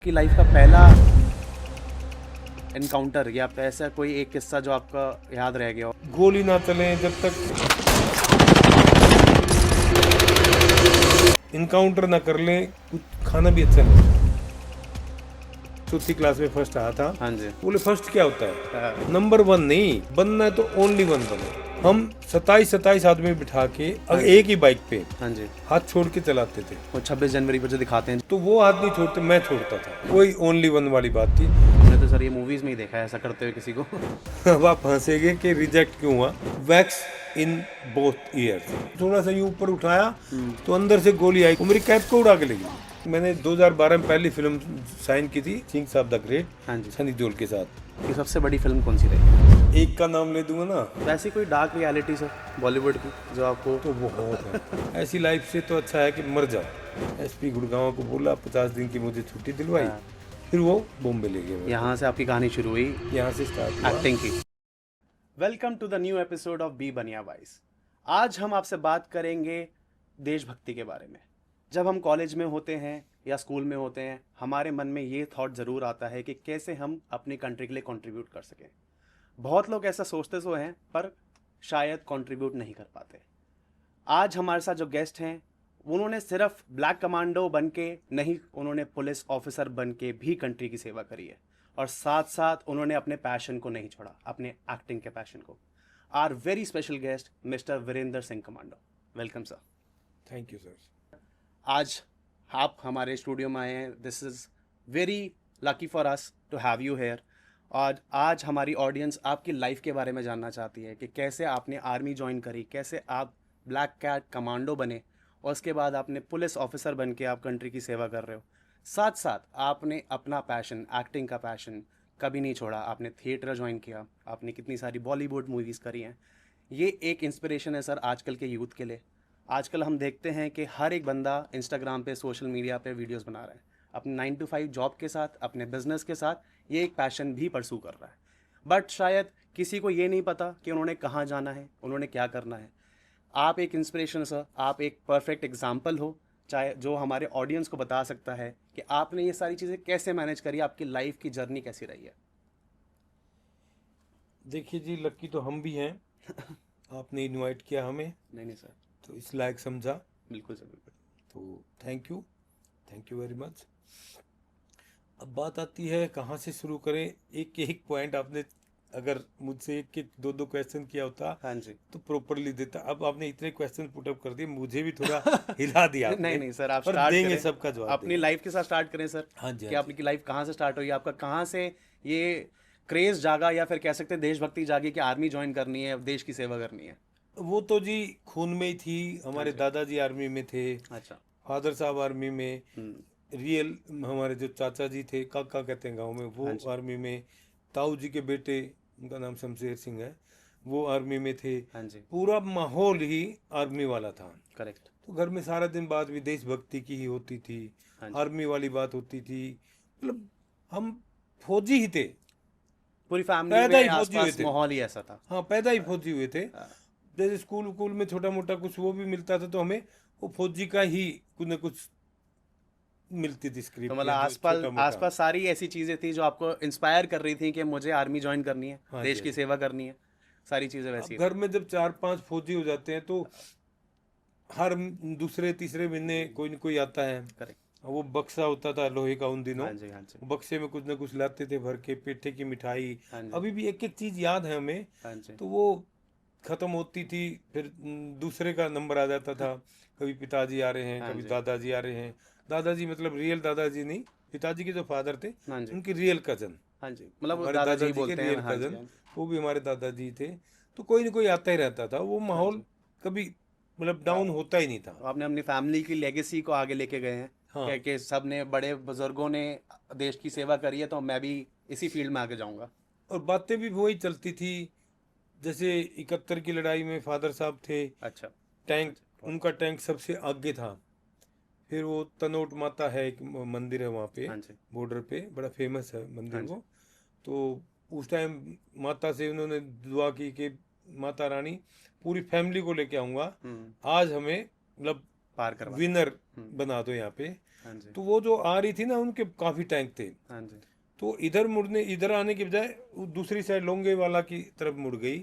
की लाइफ का पहला एनकाउंटर या ऐसा कोई एक किस्सा जो आपका याद रह गया हो? गोली ना चले जब तक इनकाउंटर ना कर ले, कुछ खाना भी अच्छा नहीं। चौथी क्लास में फर्स्ट आया था। हाँ जी। बोले फर्स्ट क्या होता है? हाँ। नंबर वन नहीं बनना है तो ओनली वन बनो। हम 27 आदमी बिठा के एक ही बाइक पे हाँ जी। हाथ छोड़ के चलाते थे। वो 26 जनवरी पर जो दिखाते हैं, तो वो हाथ नहीं छोड़ते, मैं छोड़ता था। वही ओनली वन वाली बात थी। हमने तो सर ये मूवीज में ही देखा है ऐसा करते हुए किसी को। अब आप हंसेंगे कि रिजेक्ट क्यों हुआ। Wax in both years. थोड़ा सा यूं ऊपर उठाया तो अंदर से गोली आई, वो मेरी कैप को उड़ा के लगी। मैंने 2012 में पहली फिल्म साइन की थी, किंग्स ऑफ द ग्रेट, हाँ जी। सनी देओल के साथ। ये सबसे बड़ी फिल्म कौन सी रही? एक का नाम ले दूंगा ना, वैसी कोई डार्क रियलिटी सर बॉलीवुड की जो आपको? तो वो बहुत है। ऐसी लाइफ से तो अच्छा है कि मर जाओ। एसपी गुड़गांव को बोला 50 दिन की मुझे छुट्टी दिलवाई, हाँ। फिर वो बॉम्बे ले गए। यहाँ से आपकी कहानी शुरू हुई यहाँ से स्टार्ट हुआ। एक्टिंग की। Welcome to the new episode of be Baniya wise. आज हम आपसे बात करेंगे देशभक्ति के बारे में। जब हम कॉलेज में होते हैं या स्कूल में होते हैं, हमारे मन में ये थॉट ज़रूर आता है कि कैसे हम अपनी कंट्री के लिए कंट्रीब्यूट कर सकें। बहुत लोग ऐसा सोचते तो हैं पर शायद कंट्रीब्यूट नहीं कर पाते। आज हमारे साथ जो गेस्ट हैं, उन्होंने सिर्फ ब्लैक कमांडो बन के नहीं, उन्होंने पुलिस ऑफिसर बन के भी कंट्री की सेवा करी है और साथ साथ उन्होंने अपने पैशन को नहीं छोड़ा, अपने एक्टिंग के पैशन को। Our very special guest mister Virendra Singh Commando, welcome sir. Thank you sir. आज आप हमारे स्टूडियो में आए हैं, this is very lucky for us to have you here. और आज हमारी ऑडियंस आपकी लाइफ के बारे में जानना चाहती है कि कैसे आपने आर्मी ज्वाइन करी, कैसे आप ब्लैक कैट कमांडो बने और उसके बाद आपने पुलिस ऑफिसर बन के आप कंट्री की सेवा कर रहे हो। साथ साथ आपने अपना पैशन, एक्टिंग का पैशन कभी नहीं छोड़ा। आपने थिएटर ज्वाइन किया, आपने कितनी सारी बॉलीवुड मूवीज़ करी हैं। ये एक इंस्पिरेशन है सर आजकल के यूथ के लिए। आजकल हम देखते हैं कि हर एक बंदा इंस्टाग्राम पे, सोशल मीडिया पे वीडियोस बना रहा है। अपने 9 to 5 जॉब के साथ, अपने बिजनेस के साथ ये एक पैशन भी परसू कर रहा है। बट शायद किसी को ये नहीं पता कि उन्होंने कहाँ जाना है, उन्होंने क्या करना है। आप एक इंस्पिरेशन सर, आप एक परफेक्ट एग्जाम्पल हो, चाहे जो हमारे ऑडियंस को बता सकता है कि आपने ये सारी चीज़ें कैसे मैनेज करी, आपकी लाइफ की जर्नी कैसी रही है। देखिए जी, लकी तो हम भी हैं। आपने इनवाइट किया हमें नहीं सर, तो इस लायक समझा, बिल्कुल सर, बिल्कुल। तो थैंक यू वेरी मच। अब बात आती है कहाँ से शुरू करें। एक एक पॉइंट आपने अगर मुझसे एक एक दो दो क्वेश्चन किया होता हाँ जी। तो प्रॉपरली देता। अब आपने इतने क्वेश्चन पुटअप कर दिए, मुझे भी थोड़ा हिला दिया आपने। नहीं सर, आप पर स्टार्ट देंगे, करें, सबका जवाब अपनी देंगे। लाइफ के साथ स्टार्ट करें सर। हाँ जी, कि हाँ जी। आपकी लाइफ कहाँ से स्टार्ट हुई, आपका कहाँ से ये क्रेज जागा या फिर कह सकते हैं देशभक्ति जागी कि आर्मी ज्वाइन करनी है, देश की सेवा करनी है। वो तो जी खून में ही थी। हमारे जी। दादाजी आर्मी में थे, अच्छा। फादर साहब आर्मी में, रियल हमारे जो चाचा जी थे, काका कहते हैं गांव में, वो हाँ जी। आर्मी में। ताऊ जी के बेटे, उनका नाम शमशेर सिंह है, वो आर्मी में थे। हाँ जी। पूरा माहौल ही आर्मी वाला था। करेक्ट। तो घर में सारा दिन बात भी देशभक्ति की ही होती थी, हाँ जी। आर्मी वाली बात होती थी। मतलब हम फौजी ही थे, पूरी फैमिली पैदा में ही फौजी हुए आसपास थे। माहौल ही ऐसा था। हाँ, पैदा ही फौजी हुए थे। हाँ। जैसे स्कूल में छोटा मोटा कुछ वो भी मिलता था तो हमें वो फौजी का ही कुछ न कुछ मिलती थी, तो स्क्रिप्ट मतलब या जो आसपास छोटा मोटा। आसपास सारी ऐसी चीज़ें थी जो आपको इंस्पायर कर रही थी कि मुझे आर्मी ज्वाइन करनी है, हाँ देश जी, की हाँ जी। सेवा करनी है। सारी चीज़ें वैसी अब थी। घर में जब 4-5 फौजी हो जाते हैं तो हर दूसरे तीसरे महीने कोई न कोई आता है। करेक्ट। वो बक्सा होता था लोहे का उन दिनों, हाँ जी। हाँ जी। बक्से में कुछ न कुछ लाते थे भर के, पेठे की मिठाई। हाँ जी। अभी भी एक एक चीज याद है हमें। हाँ जी। तो वो खत्म होती थी, फिर दूसरे का नंबर आ जाता था। कभी पिताजी आ रहे हैं, हाँ कभी जी। दादाजी आ रहे हैं। दादाजी मतलब रियल दादाजी नहीं, पिताजी के जो फादर थे हाँ जी। उनकी रियल कजन, हाँ जी, मतलब वो हमारे दादाजी ही दादाजी के बोलते हैं। रियल हाँ जी। कजन, हाँ जी। वो भी हमारे दादाजी थे। तो कोई ना कोई आता ही रहता था। वो हाँ माहौल जी। कभी मतलब डाउन होता ही नहीं था। तो आपने अपनी फैमिली की लेगेसी को आगे लेके गए हैं हाँ, कि सब ने, बड़े बुजुर्गों ने देश की सेवा करी है तो मैं भी इसी फील्ड में आगे जाऊंगा। और बातें भी वही चलती थी। जैसे 71 की लड़ाई में फादर साहब थे, अच्छा। टैंक, अच्छा, बहुत उनका टैंक सबसे आगे था। फिर वो तनोट माता है, एक मंदिर है वहाँ पे, हाँ जी। बॉर्डर पे, बड़ा फेमस है मंदिर हाँ जी। वो। तो उस टाइम माता से उन्होंने दुआ की कि माता रानी पूरी फैमिली को लेके आऊँगा, हम्म। आज हमें मतलब पार करवा। विनर बना दो यहाँ पे। हाँ जी। तो वो जो आ रही थी ना, उनके काफी टैंक थे, हाँ जी। तो इधर आने के बजाय वो दूसरी साइड लोंगे वाला की तरफ मुड़ गई,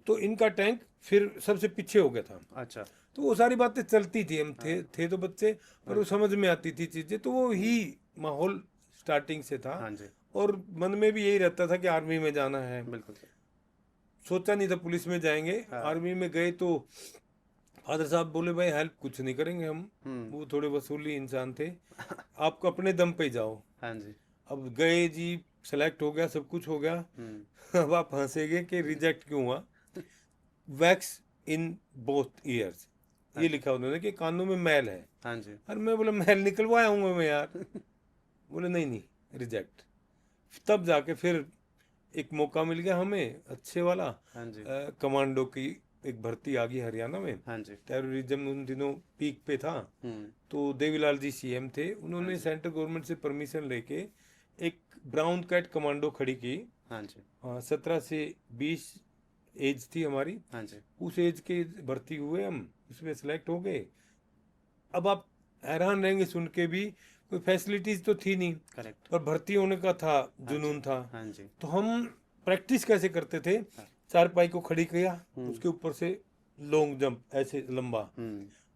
तो इनका टैंक फिर सबसे पीछे हो गया था। अच्छा। तो वो सारी बातें चलती थी, हम थे तो बच्चे, पर वो समझ में आती थी चीजें, तो वो ही माहौल स्टार्टिंग से था। हाँ जी। और मन में भी यही रहता था कि आर्मी में जाना है। बिल्कुल। सोचा नहीं था पुलिस में जाएंगे। आर्मी में गए तो फादर साहब बोले भाई हेल्प कुछ नहीं करेंगे हम, वो थोड़े वसूली इंसान थे, आपको अपने दम पे ही जाओ। हाँ जी। अब गए जी, सेलेक्ट हो गया, सब कुछ हो गया। अब आप हंसेंगे कि रिजेक्ट क्यों हुआ। वैक्स इन बोथ ईयर्स, ये लिखा उन्होंने कि कानों में मैल है। हाँ जी। और मैं बोला मैल निकलवाया हूँ मैं यार। बोले नहीं नहीं, रिजेक्ट। तब जाके फिर एक मौका मिल गया हमें अच्छे वाला। हाँ जी। कमांडो की एक भर्ती आ गई हरियाणा में। हाँ जी। टेररिज्म उन दिनों पीक पे था। तो देवीलाल जी सीएम थे, उन्होंने सेंट्रल गवर्नमेंट से परमिशन लेके एक ब्राउन कैट कमांडो खड़ी की। हाँ जी। 17 से 20 एज थी हमारी। हाँ जी। उस एज के भर्ती हुए हम, उसमें सेलेक्ट हो गए। अब आप हैरान रहेंगे सुन के भी, कोई फैसिलिटीज तो थी नहीं, करेक्ट। पर भर्ती होने का था जुनून था। हाँ जी। तो हम प्रैक्टिस कैसे करते थे, चारपाई को खड़ी किया, उसके ऊपर से लॉन्ग जंप ऐसे लंबा,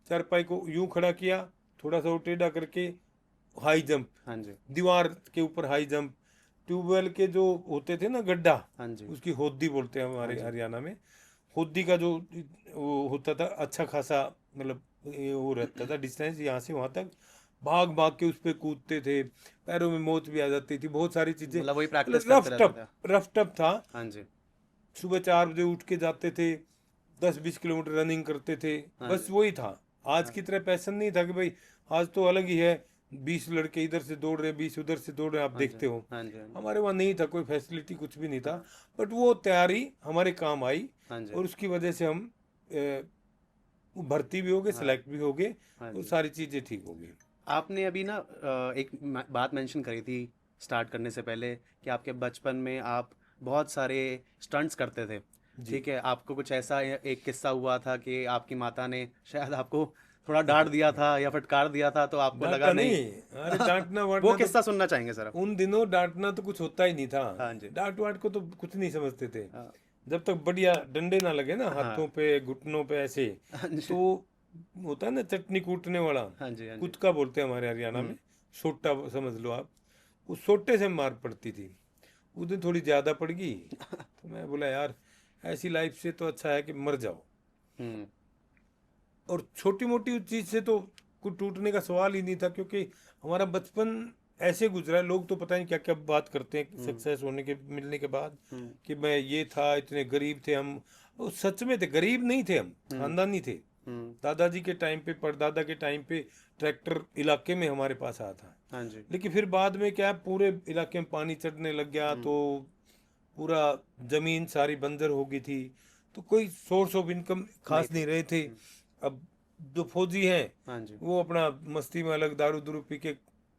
चारपाई को यूं खड़ा किया, थोड़ा सा वो टेढ़ा करके हाई जंप, हाँ जी। दीवार के ऊपर हाई जंप, ट्यूबवेल के जो होते थे ना गड्ढा, हाँ जी। उसकी होद्दी बोलते हैं हमारे हरियाणा में, होद्दी का जो वो होता था अच्छा खासा, मतलब ये वो रहता था डिस्टेंस यहाँ से वहां तक, भाग भाग के उस पे कूदते थे, पैरों में मोच भी आ जाती थी, बहुत सारी चीजें, मतलब वही प्रैक्टिस रफ करते रहते टफ थे। रफ टफ था। हाँ जी। सुबह 4 बजे उठ के जाते थे, 10-20 किलोमीटर रनिंग करते थे, बस वही था। आज की तरह पैशन नहीं था कि भाई आज तो अलग ही है, 20 लड़के इधर से दौड़ रहे, 20 उधर से दौड़ रहे, आप देखते हो। हाँ जी। हाँ जी। हमारे वहाँ नहीं था, कोई फैसिलिटी कुछ भी नहीं था, बट वो तैयारी हमारे काम आई, हाँ जी। और उसकी वजह से हम भर्ती भी हो गए, सेलेक्ट भी हो गए, और सारी चीजें ठीक हो गई। आपने अभी ना एक बात मेंशन करी थी स्टार्ट करने से पहले कि आपके बचपन में आप बहुत सारे स्टंट्स करते थे। ठीक है, आपको कुछ ऐसा एक किस्सा हुआ था कि आपकी माता ने शायद आपको थोड़ा डांट दिया था या फटकार दिया था, तो आपको लगा डांटा नहीं। नहीं, अरे डांटना वो वाटना किस्सा तो सुनना चाहेंगे सर। उन दिनों डांटना तो कुछ होता ही नहीं था। हाँ जी। डांट वाट को तो कुछ नहीं समझते थे, हाँ। जब तक बढ़िया डंडे ना लगे ना हाथों पे घुटनों पे ऐसे। हाँ जी। तो होता है ना चटनी कूटने वाला, हाँ जी। हाँ जी। कुचका बोलते हैं हमारे हरियाणा में, सोटा समझ लो आप। उस सोटे से मार पड़ती थी, उस दिन थोड़ी ज्यादा पड़ गई। तो मैं बोला यार ऐसी लाइफ से तो अच्छा है कि मर जाओ। हम्म। और छोटी मोटी चीज से तो कुछ टूटने का सवाल ही नहीं था, क्योंकि हमारा बचपन ऐसे गुजरा है। लोग तो पता नहीं क्या क्या बात करते हैं सक्सेस होने के मिलने के बाद, कि मैं ये था, इतने गरीब थे हम। वो सच में थे, गरीब नहीं थे हम, खानदानी थे। दादाजी के टाइम पे, परदादा के टाइम पे ट्रैक्टर इलाके में हमारे पास आया था। हाँ जी। लेकिन फिर बाद में क्या, पूरे इलाके में पानी चढ़ने लग गया, तो पूरा जमीन सारी बंजर हो गई थी, तो कोई सोर्स ऑफ इनकम खास नहीं रहे थे। अब जो फौजी हैं हाँ जी। वो अपना मस्ती में अलग दारू दूरू पी के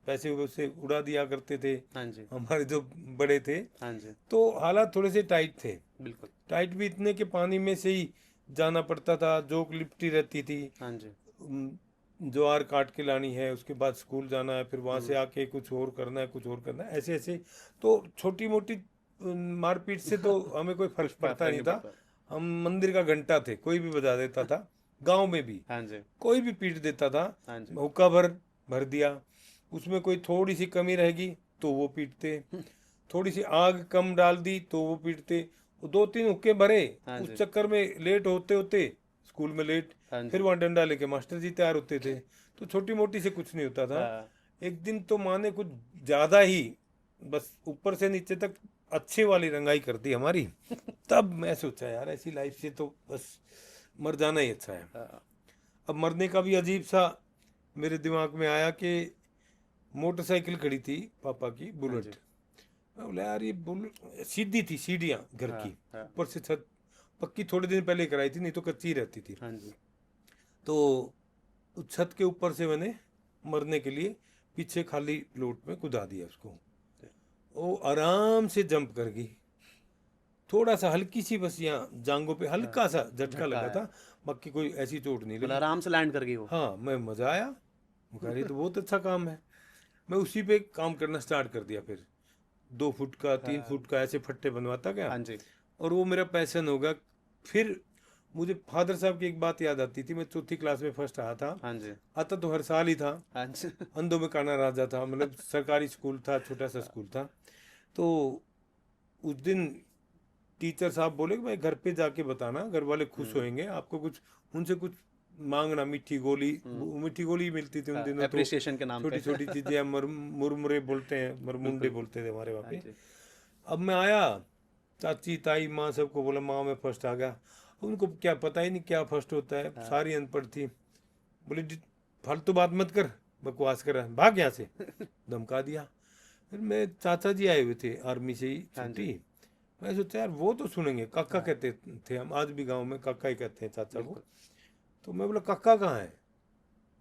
पैसे वैसे उड़ा दिया करते थे। हाँ जी। हमारे जो बड़े थे, हाँ जी। तो हालात थोड़े से टाइट थे। बिल्कुल। टाइट भी इतने के पानी में से ही जाना पड़ता था, जोक लिपटी रहती थी। हाँ जी। ज्वार काट के लानी है, उसके बाद स्कूल जाना है, फिर वहां से आके कुछ और करना है, कुछ और करना है, ऐसे ऐसे। तो छोटी मोटी मारपीट से तो हमें कोई फर्क पड़ता नहीं था। हम मंदिर का घंटा थे, कोई भी बजा देता था, गांव में भी हाँ जी। कोई भी पीट देता था। हाँ जी। हुक्का भर दिया, उसमें कोई थोड़ी सी कमी रहेगी तो वो पीटते, थोड़ी सी आग कम डाल दी तो वो पीटते। वो 2-3 हुक्के भरे, हाँ उस जी। चक्कर में लेट होते होते स्कूल में लेट, हाँ जी। फिर वहां डंडा लेके मास्टर जी तैयार होते थे। तो छोटी मोटी से कुछ नहीं होता था। हाँ। एक दिन तो माँ ने कुछ ज्यादा ही, बस ऊपर से नीचे तक अच्छी वाली रंगाई कर दी हमारी। तब मैं सोचा यार ऐसी लाइफ से तो बस मर जाना ही अच्छा है। हाँ। अब मरने का भी अजीब सा मेरे दिमाग में आया कि मोटरसाइकिल खड़ी थी पापा की, बुलेट। मैं बोला यार ये बुलेट सीधी थी, सीढ़ियाँ घर की, हाँ। ऊपर से छत पक्की थोड़े दिन पहले कराई थी, नहीं तो कच्ची रहती थी। हाँ जी। तो उस छत के ऊपर से मैंने मरने के लिए पीछे खाली प्लॉट में कूदा दिया उसको। वो आराम से जंप कर गई, थोड़ा सा हल्की सी बस यहाँ जांघों पे हल्का सा झटका लगा आया। था, बाकी कोई ऐसी चोट नहीं मतलब लगी। आराम से लैंड कर गई वो। हाँ, मैं मजा आया, मैं कहा ये तो बहुत अच्छा काम है। मैं उसी पे काम करना स्टार्ट कर दिया फिर, 2 फुट का 3 फुट का ऐसे फट्टे बनवाता गया, हाँ जी। और वो मेरा पैशन होगा। फिर मुझे फादर साहब की एक बात याद आती थी, मैं चौथी क्लास में फर्स्ट आया था। हाँ जी। आता तो हर साल ही था, हाँ जी। अंधों में काना राजा था, मतलब सरकारी स्कूल था, छोटा सा स्कूल था। तो उस दिन टीचर साहब बोले कि भाई घर पे जाके बताना, घर वाले खुश होंगे, आपको कुछ उनसे कुछ मांगना, मीठी गोली, वो मीठी गोली ही मिलती थी उन दिनों तो, एप्रिसिएशन के नाम पे। छोटी छोटी चीजें, मुरमुरे बोलते हैं, मरमुंडे बिल्कुल। बोलते थे हमारे वहाँ हाँ पे। जी। अब मैं आया, चाची ताई माँ सबको बोला माँ मैं फर्स्ट आ गया। उनको क्या पता ही नहीं क्या फर्स्ट होता है, सारी अनपढ़ थी। बोले फालतू बात मत कर, बकवास कर रहा है, भाग यहाँ से, धमका दिया। फिर मैं चाचा जी आए हुए थे आर्मी से ही हाँ जी। छुट्टी, मैं सोचा यार वो तो सुनेंगे, काका कहते थे हम, आज भी गांव में काका ही कहते हैं चाचा को। बिल्कुल। तो मैं बोला काका कहाँ है?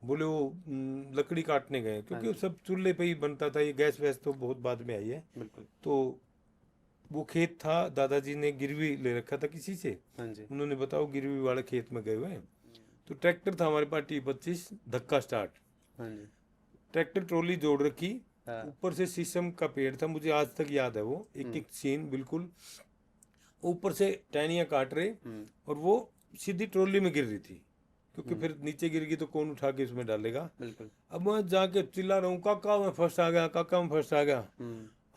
बोले वो लकड़ी काटने गए, हाँ क्योंकि वो जी। सब चूल्हे पे ही बनता था, ये गैस वैस तो बहुत बाद में आई है। बिल्कुल। तो वो खेत था, दादाजी ने गिरवी ले रखा था किसी से, हाँ जी। उन्होंने बताओ गिरवी वाले खेत में गए हुए हैं। तो ट्रैक्टर था हमारे पास T25 धक्का स्टार्ट, हाँ जी। ट्रैक्टर ट्रॉली जोड़ रखी, हाँ। ऊपर से शीशम का पेड़ था, मुझे आज तक याद है वो एक एक सीन बिल्कुल। ऊपर से टहनियाँ काट रहे, और वो सीधी ट्रॉली में गिर रही थी, क्योंकि फिर नीचे गिर गई तो कौन उठा के उसमें डालेगा। बिल्कुल। अब मैं जाके चिल्ला रहा हूँ काका मैं फर्स्ट आ गया, काका मैं फर्स्ट आ गया।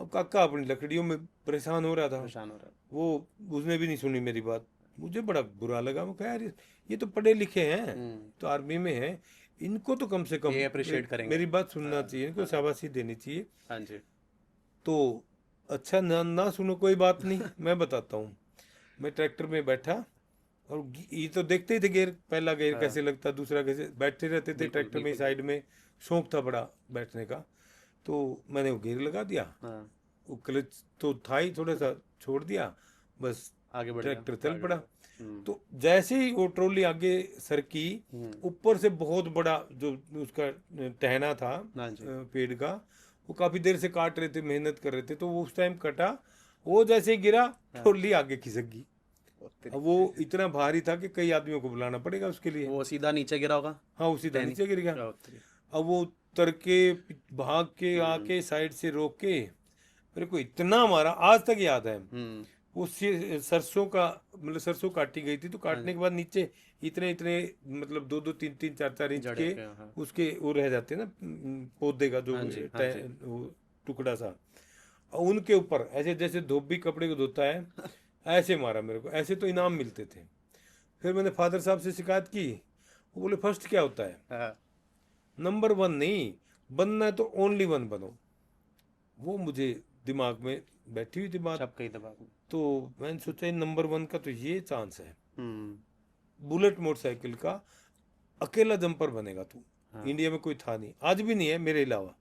अब काका अपनी लकड़ियों में परेशान हो रहा था, परेशान हो रहा है। वो उसने भी नहीं सुनी मेरी बात। मुझे बड़ा बुरा लगा, मैं कहा यार ये तो पढ़े लिखे हैं, तो आर्मी में है, इनको तो कम से कम ये अप्रिशिएट करेंगे। मेरी बात सुनना चाहिए, इनको शाबाशी देनी चाहिए। हाँ जी। तो अच्छा ना सुनो कोई बात नहीं, मैं बताता हूँ। मैं ट्रैक्टर में बैठा, और ये तो देखते ही थे गेयर, पहला गेयर कैसे लगता, दूसरा कैसे, बैठते रहते थे ट्रैक्टर में साइड में, शौक था बड़ा बैठने का। तो मैंने वो गेयर लगा दिया, हाँ। वो क्लच तो था ही, थोड़ा सा छोड़ दिया, बस आगे बढ़ ट्रैक्टर गया। चल पड़ा। तो जैसे ही वो ट्रॉली आगे सरकी, ऊपर से बहुत बड़ा जो उसका टहना था हाँ जी। पेड़ का, वो काफी देर से काट रहे थे, मेहनत कर रहे थे, तो वो उस टाइम कटा, वो जैसे ही गिरा ट्रॉली आगे खिसक गई। अब वो इतना भारी था कि कई आदमियों को बुलाना पड़ेगा उसके लिए। वो सीधा नीचे गिरा होगा। हाँ, उसी तरह नीचे गिर गया। ओ, अब वो उतर के भाग के आके साइड से रोक के मेरे को इतना मारा, आज तक याद है। वो सरसों का, मतलब सरसों काटी गई थी, तो काटने के बाद नीचे इतने इतने, मतलब 2-2 3-3 4-4 इंच जड़े के हाँ। उसके वो रह जाते हैं ना, पौधे का जो हाँ जी, हाँ जी। वो टुकड़ा सा, और उनके ऊपर ऐसे जैसे धोबी कपड़े को धोता है ऐसे मारा मेरे को। ऐसे तो इनाम मिलते थे। फिर मैंने फादर साहब से शिकायत की, वो बोले फर्स्ट क्या होता है? हाँ। नंबर 1 नहीं, बनना है तो ओनली 1 बनो। वो मुझे दिमाग में बैठी हुई थी बात। छप गई दिमाग में। तो मैंने सोचा नंबर 1 का तो ये चांस है, हम्म। बुलेट मोटरसाइकिल का अकेला जंपर बनेगा तू। इंडिया में कोई था नहीं, आज भी नहीं है मेरे अलावा।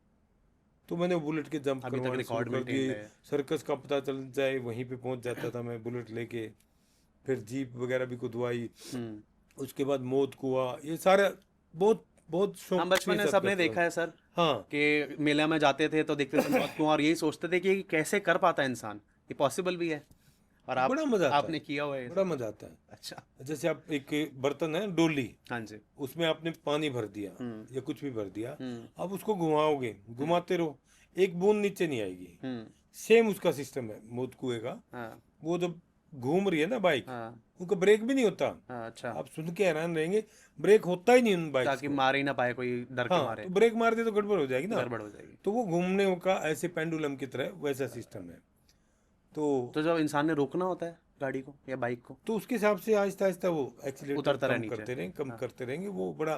तो मैंने वो बुलेट के जंप अभी तक करवाने रिकॉर्ड शुरू कर मेंटेन दिए। है। सर्कस का पता चल जाए वहीं पे पहुंच जाता था मैं बुलेट लेके। फिर जीप वगैरह भी कुदवाई, उसके बाद मौत कुआं, ये सारा बहुत बहुत शौक हम बचपन के में साथ सबने करता था। देखा है सर हाँ, कि मेले में जाते थे तो देखते थे मौत कुआं, और यही सोचते थे कि कैसे कर पाता है इंसान, ये पॉसिबल भी है। और आप बड़ा मजा आता आपने है, किया हुआ है ये बड़ा सब। मजा आता है। अच्छा। जैसे आप एक बर्तन है डोली, हाँ जी। उसमें आपने पानी भर दिया या कुछ भी भर दिया, अब उसको घुमाओगे, घुमाते रहो, एक बूंद नीचे नहीं आएगी। सेम उसका सिस्टम है मौत कुएं का। हाँ। वो जब घूम रही है ना बाइक, हाँ। उनका ब्रेक भी नहीं होता। हाँ। अच्छा। आप सुन के हैरान रहेंगे, ब्रेक होता ही नहीं उन बाइक ताकि को। मार ही ना पाए कोई, डर के हाँ, मारे तो ब्रेक मार दे तो गड़बड़ हो जाएगी ना, गड़बड़ हो जाएगी। तो वो घूमने का ऐसे पेंडुलम की तरह वैसा सिस्टम है। तो जब इंसान ने रोकना होता है गाड़ी को या बाइक को, तो उसके हिसाब से आहिस्ता आहिस्ता वो एक्सीलेटर उतरता रहे कम नीचे। करते रहेंगे, कम करते रहेंगे। वो बड़ा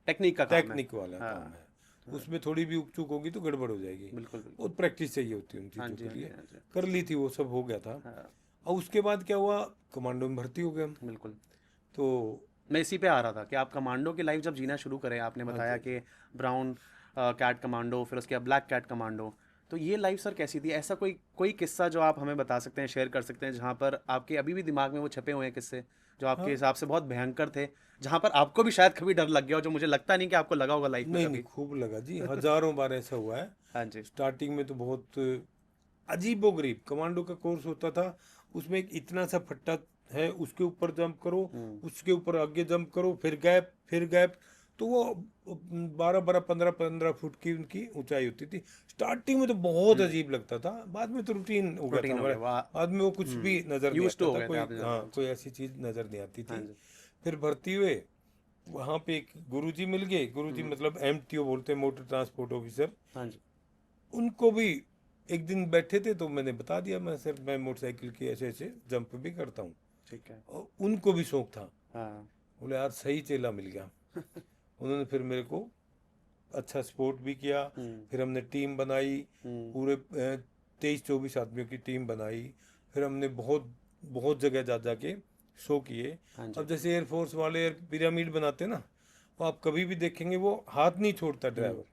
टेक्निक का काम है। टेक्निक वाला हाँ। काम है। उसमें थोड़ी भी उकचुक होगी तो गड़बड़ हो जाएगी। बिल्कुल बिल्कुल। बहुत प्रैक्टिस चाहिए होती है उन हाँ चीज़ों जी, के हाँ जी, लिए। हाँ जी। कर ली थी, वो सब हो गया था। हाँ। और उसके बाद क्या हुआ, कमांडो में भर्ती हो गए हम। बिल्कुल। तो मैं इसी पे आ रहा था कि आप कमांडो की लाइफ जब जीना शुरू करें, आपने बताया कि ब्राउन कैट कमांडो, फिर उसके बाद ब्लैक कैट कमांडो, तो ये लाइफ सर कैसी थी? ऐसा कोई कोई किस्सा जो आप हमें बता सकते हैं, शेयर कर सकते हैं, जहाँ पर आपके अभी भी दिमाग में वो छपे हुए हैं किस्से जो आपके हिसाब से बहुत भयंकर थे, जहाँ पर आपको भी शायद कभी डर लग गया हो, जो मुझे लगता नहीं कि आपको लगा होगा लाइफ में नहीं कभी। नहीं, खूब लगा जी, हज़ारों बार ऐसा हुआ है। हाँ जी। स्टार्टिंग में तो बहुत अजीबोगरीब कमांडो का कोर्स होता था, उसमें एक इतना सा फट्टा है, उसके ऊपर जंप करो, उसके ऊपर आगे जंप करो, फिर गैप। तो वो 12-12, 15-15 फुट की उनकी ऊंचाई होती थी। स्टार्टिंग में तो बहुत अजीब लगता था, बाद में तो रूटीन हो गया था रूटीन हो हमारा। गया, वाह। बाद में वो कुछ भी नजर नहीं यूज टू आता हो था, गए थे कोई आप हाँ हाँ कोई ऐसी चीज नजर नहीं आती थी। जी फिर भर्ती हुए, वहाँ पे एक गुरुजी मिल गए, गुरुजी मतलब MTO बोलते हैं, मोटर ट्रांसपोर्ट ऑफिसर। हाँ जी उनको भी एक दिन बैठे थे तो मैंने बता दिया, मैं सर मैं मोटरसाइकिल की ऐसे ऐसे जंप भी करता हूँ। ठीक है और उनको भी शौक था, हाँ बोले यार सही चेला मिल गया। उन्होंने फिर मेरे को अच्छा सपोर्ट भी किया। फिर हमने टीम बनाई, पूरे 23-24 आदमियों की टीम बनाई। फिर हमने बहुत बहुत जगह जा जा के शो किए। हाँ जी अब जैसे एयरफोर्स वाले एयर पिरामिड बनाते ना, वो आप कभी भी देखेंगे वो हाथ नहीं छोड़ता ड्राइवर।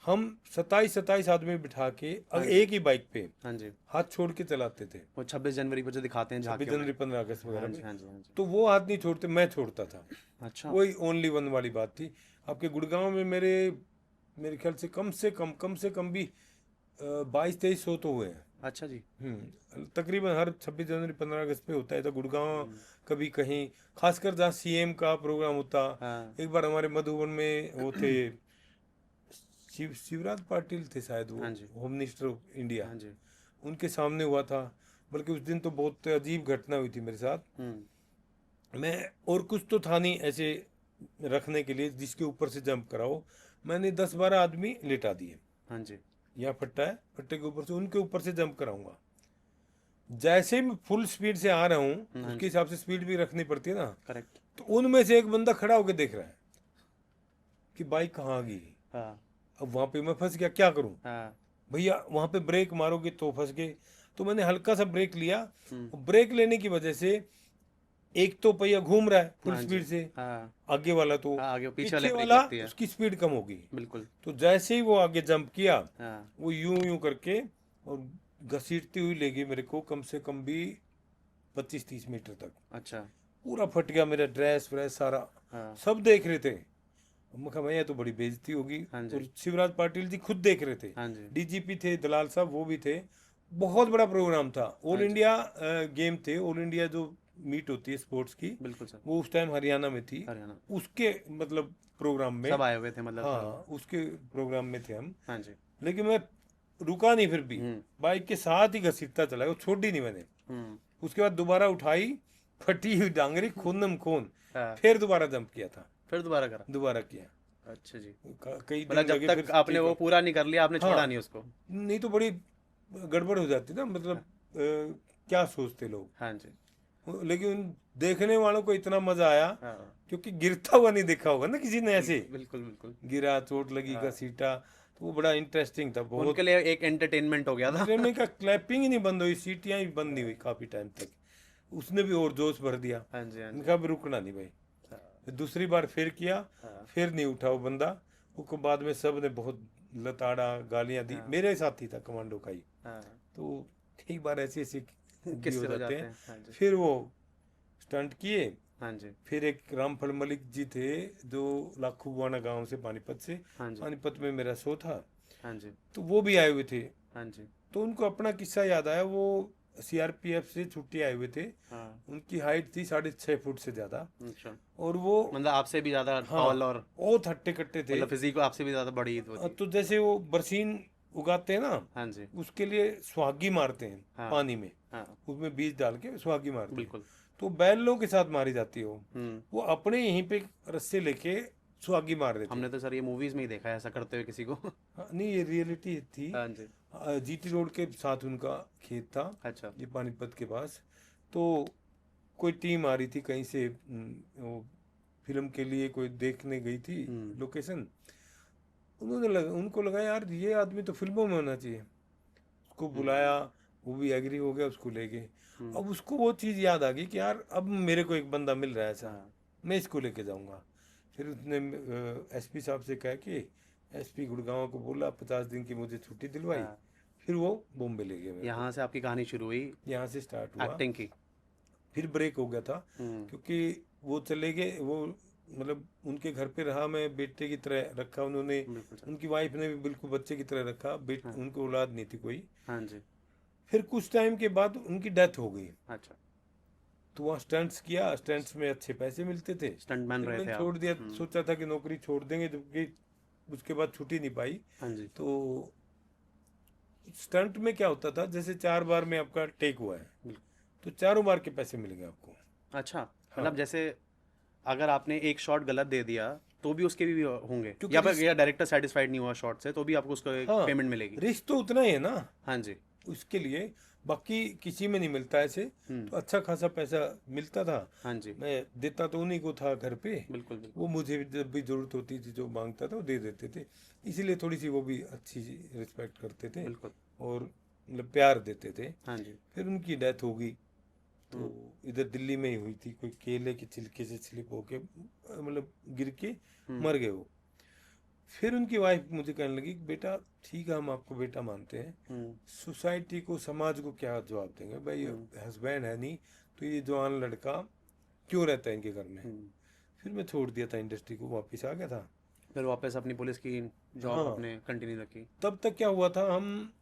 हम 27-27 आदमी बिठा के एक ही बाइक पे हाँ जी हाथ छोड़ के चलाते थे। वो 26 जनवरी पर जो दिखाते हैं 26 झांकियों में जनवरी 15 अगस्त वगैरह हाँ जी में, हाँ जी हाँ जी तो वो हाथ नहीं छोड़ते, मैं छोड़ता था। अच्छा वही ओनली वन वाली बात थी। आपके गुड़गांव में मेरे ख्याल से कम से कम भी 22-23 तो हुए हैं। अच्छा जी तकरीबन हर 26 जनवरी 15 अगस्त पे होता है तो गुड़गांव कभी कहीं, खासकर जहाँ CM का प्रोग्राम होता। हाँ एक बार हमारे मधुबन में वो थे शिवराज पाटिल थे शायद, वो हाँ जी होम मिनिस्टर ऑफ इंडिया, हाँ जी उनके सामने हुआ था। बल्कि उस दिन तो बहुत अजीब घटना हुई थी मेरे साथ। मैं और कुछ तो था नहीं ऐसे रखने के लिए जिसके ऊपर से जंप कराओ, मैंने 10-12 आदमी लेटा दिए। हाँ जी यहाँ फट्टा है, फट्टे के ऊपर से उनके ऊपर से जंप कराऊंगा। जैसे ही मैं फुल स्पीड से आ रहा हूँ, उसके हिसाब से स्पीड भी रखनी पड़ती है ना, करेक्ट तो उनमें से एक बंदा खड़ा होकर देख रहा है कि बाइक कहाँ आ गई। हाँ अब वहां पे मैं फंस गया, क्या करूं हाँ भैया, वहां पे ब्रेक मारोगे तो फंस गए। तो मैंने हल्का सा ब्रेक लिया, हम्म, और ब्रेक लेने की वजह से एक तो पहिया घूम रहा है फुल हाँ जी स्पीड से, हाँ आगे वाला तो, हाँ आगे पीछे वाले पीछे ब्रेक वाला लगती है उसकी स्पीड कम होगी। बिल्कुल तो जैसे ही वो आगे जंप किया, हाँ वो यूं यूं करके और घसीटती हुई ले गई मेरे को कम से कम भी 25-30 मीटर तक। अच्छा पूरा फट गया मेरा ड्रेस व्रेस सारा, हाँ सब देख रहे थे। मैं कहा भैया तो बड़ी बेइज्जती होगी। हाँ जी और शिवराज पाटिल जी खुद देख रहे थे, हाँ जी DGP थे, दलाल साहब वो भी थे। बहुत बड़ा प्रोग्राम था, ऑल हाँ जी इंडिया गेम थे, ऑल इंडिया जो मीट होती है स्पोर्ट्स की, बिल्कुल सर वो उस टाइम हरियाणा में थी। हरियाणा उसके मतलब प्रोग्राम में, सब आए हुए थे मतलब हाँ उसके प्रोग्राम में थे हम। हाँ जी लेकिन मैं रुका नहीं, फिर भी हम्म बाइक के साथ ही घसीटता चला, वो छोड़ी नहीं मैंने। हम्म उसके बाद दोबारा उठाई, फटी हुई डांगरी खूनम खून, हाँ फिर दोबारा जंप किया था, फिर दोबारा करा दोबारा किया। अच्छा जी कई मतलब दिन जब लगे तक फिर आपने वो पूरा नहीं कर लिया आपने छोड़ा हाँ, नहीं उसको नहीं तो बड़ी गड़बड़ हो जाती ना, मतलब क्या सोचते लोग। हाँ जी लेकिन उन देखने वालों को इतना मजा आया, हाँ क्योंकि गिरता हुआ नहीं देखा होगा ना किसी ने ऐसे, बिल्कुल बिल्कुल गिरा, चोट लगी, घसीटा, तो वो बड़ा इंटरेस्टिंग था बहुत। उनके लिए एक एंटरटेनमेंट हो गया था ट्रेन का क्लैपिंग ही नहीं बंद हुई, सीटियां ही बंद नहीं हुई काफी टाइम तक। उसने भी और जोश भर दिया। हाँ जी हाँ जी उनका भी रुकना नहीं भाई। हाँ फिर दूसरी बार फिर किया, हाँ फिर नहीं उठा वो बंदा। उसको बाद में सब ने बहुत लताड़ा, गालियां दी। मेरे साथ ही था कमांडो का ही। हाँ तो कई बार ऐसे ऐसे भी किससे हो हो जाते जाते हैं। हैं हाँ जी फिर वो स्टंट किए। हाँ जी फिर एक रामफल मलिक जी थे जो लाखू बुआना गांव से, पानीपत से, हाँ जी पानीपत में मेरा शो था, हाँ जी तो वो भी आए हुए थे। हाँ जी तो उनको अपना किस्सा याद आया। वो CRPF से छुट्टी आए हुए थे। हाँ उनकी हाइट थी 6.5 फुट से ज्यादा, अच्छा और वो मतलब आपसे भी ज्यादा हाँ टॉल और बहुत हट्टे कट्टे थे। मतलब फिजिक आपसे भी ज्यादा बड़ी वो थी तो जैसे वो बरसीन उगाते हैं ना, हाँ जी उसके लिए सुहागी मारते हैं हाँ पानी में, हाँ उसमें बीज डाल के सुहागी मारते हैं। बिल्कुल तो बैलों के साथ मारी जाती है हम्म वो अपने यहीं पे रस्से लेके सुहागी मार देते हैं। हमने तो सर ये मूवीज में ही देखा है ऐसा करते हुए किसी को हाँ, नहीं ये रियलिटी थी। हाँ जी GT रोड के साथ उनका खेत था, अच्छा ये पानीपत के पास। तो कोई टीम आ रही थी कहीं से, वो फिल्म के लिए कोई देखने गई थी लोकेशन। उनको लगा यार ये आदमी तो फिल्मों में होना चाहिए, उसको बुलाया, वो भी एग्री हो गया, उसको ले गए। अब उसको वो चीज़ याद आ गई कि यार अब मेरे को एक बंदा मिल रहा है ऐसा, हाँ मैं इसको लेके जाऊंगा। फिर उसने SP साहब से कह के SP गुड़गांव को बोला, 50 दिन की मुझे छुट्टी दिलवाई। हाँ फिर वो बॉम्बे ले गए मेरे यहाँ से आपकी कहानी शुरू हुई को। यहाँ से स्टार्ट हुआ, एक्टिंग की फिर ब्रेक हो गया था, क्योंकि वो चले गए, वो मतलब उनके घर पे रहा, मैं बेटे की तरह रखा उन्होंने, बिल्कुल सर। उनकी वाइफ ने भी बिल्कुल बच्चे की तरह रखा, हाँ। उनको औलाद नहीं थी कोई। हाँ जी। फिर कुछ टाइम के बाद उनकी डेथ हो गई, अच्छा, तो वहाँ स्टंट्स किया, स्टंट्स में अच्छे पैसे मिलते थे। स्टंटमैन फिर रहे मैंने थे आप। छोड़ दिया, सोचा था कि नौकरी छोड़ देंगे, जबकि उसके बाद छुट्टी नहीं पाई। हाँ जी। तो स्टंट में क्या होता था, जैसे 4 बार में आपका टेक हुआ है, बिल्कुल। तो चारों बार के पैसे मिलेंगे आपको। अच्छा, हाँ, मतलब जैसे अगर आपने एक शॉट गलत दे दिया तो भी उसके भी होंगे, क्योंकि या फिर या डायरेक्टर सेटिस्फाइड नहीं हुआ शॉट से तो भी आपको उसको एक हाँ, पेमेंट मिलेगी? रिस्क तो उतना ही है ना हाँ जी। उसके लिए, बाकी किसी में नहीं मिलता ऐसे। हम्म। तो अच्छा खासा पैसा मिलता था, हाँ जी। मैं देता तो उन्हीं को था घर पे। बिल्कुल बिल्कुल। वो मुझे भी जब भी जरूरत होती थी, जो मांगता था वो दे देते थे, इसीलिए थोड़ी सी वो भी अच्छी रिस्पेक्ट करते थे बिल्कुल। और मतलब प्यार देते थे। हाँ जी। फिर उनकी डेथ हो गई, तो हम्म। इधर दिल्ली में ही हुई थी, कोई केले के छिलके से स्लिप होके मतलब गिर के हम्म। मर गए वो। फिर उनकी वाइफ मुझे कहने लगी कि बेटा ठीक है, हम आपको बेटा मानते हैं, हम्म। सोसाइटी को, समाज को क्या जवाब देंगे भाई, हम्म। हस्बैंड है नहीं, तो ये जवान लड़का क्यों रहता है इनके घर में। हम्म। फिर मैं छोड़ दिया था इंडस्ट्री को, वापस आ गया था। फिर वापस अपनी पुलिस की जॉब हाँ, आपने कंटिन्यू रखी? तब तक क्या हुआ था, हम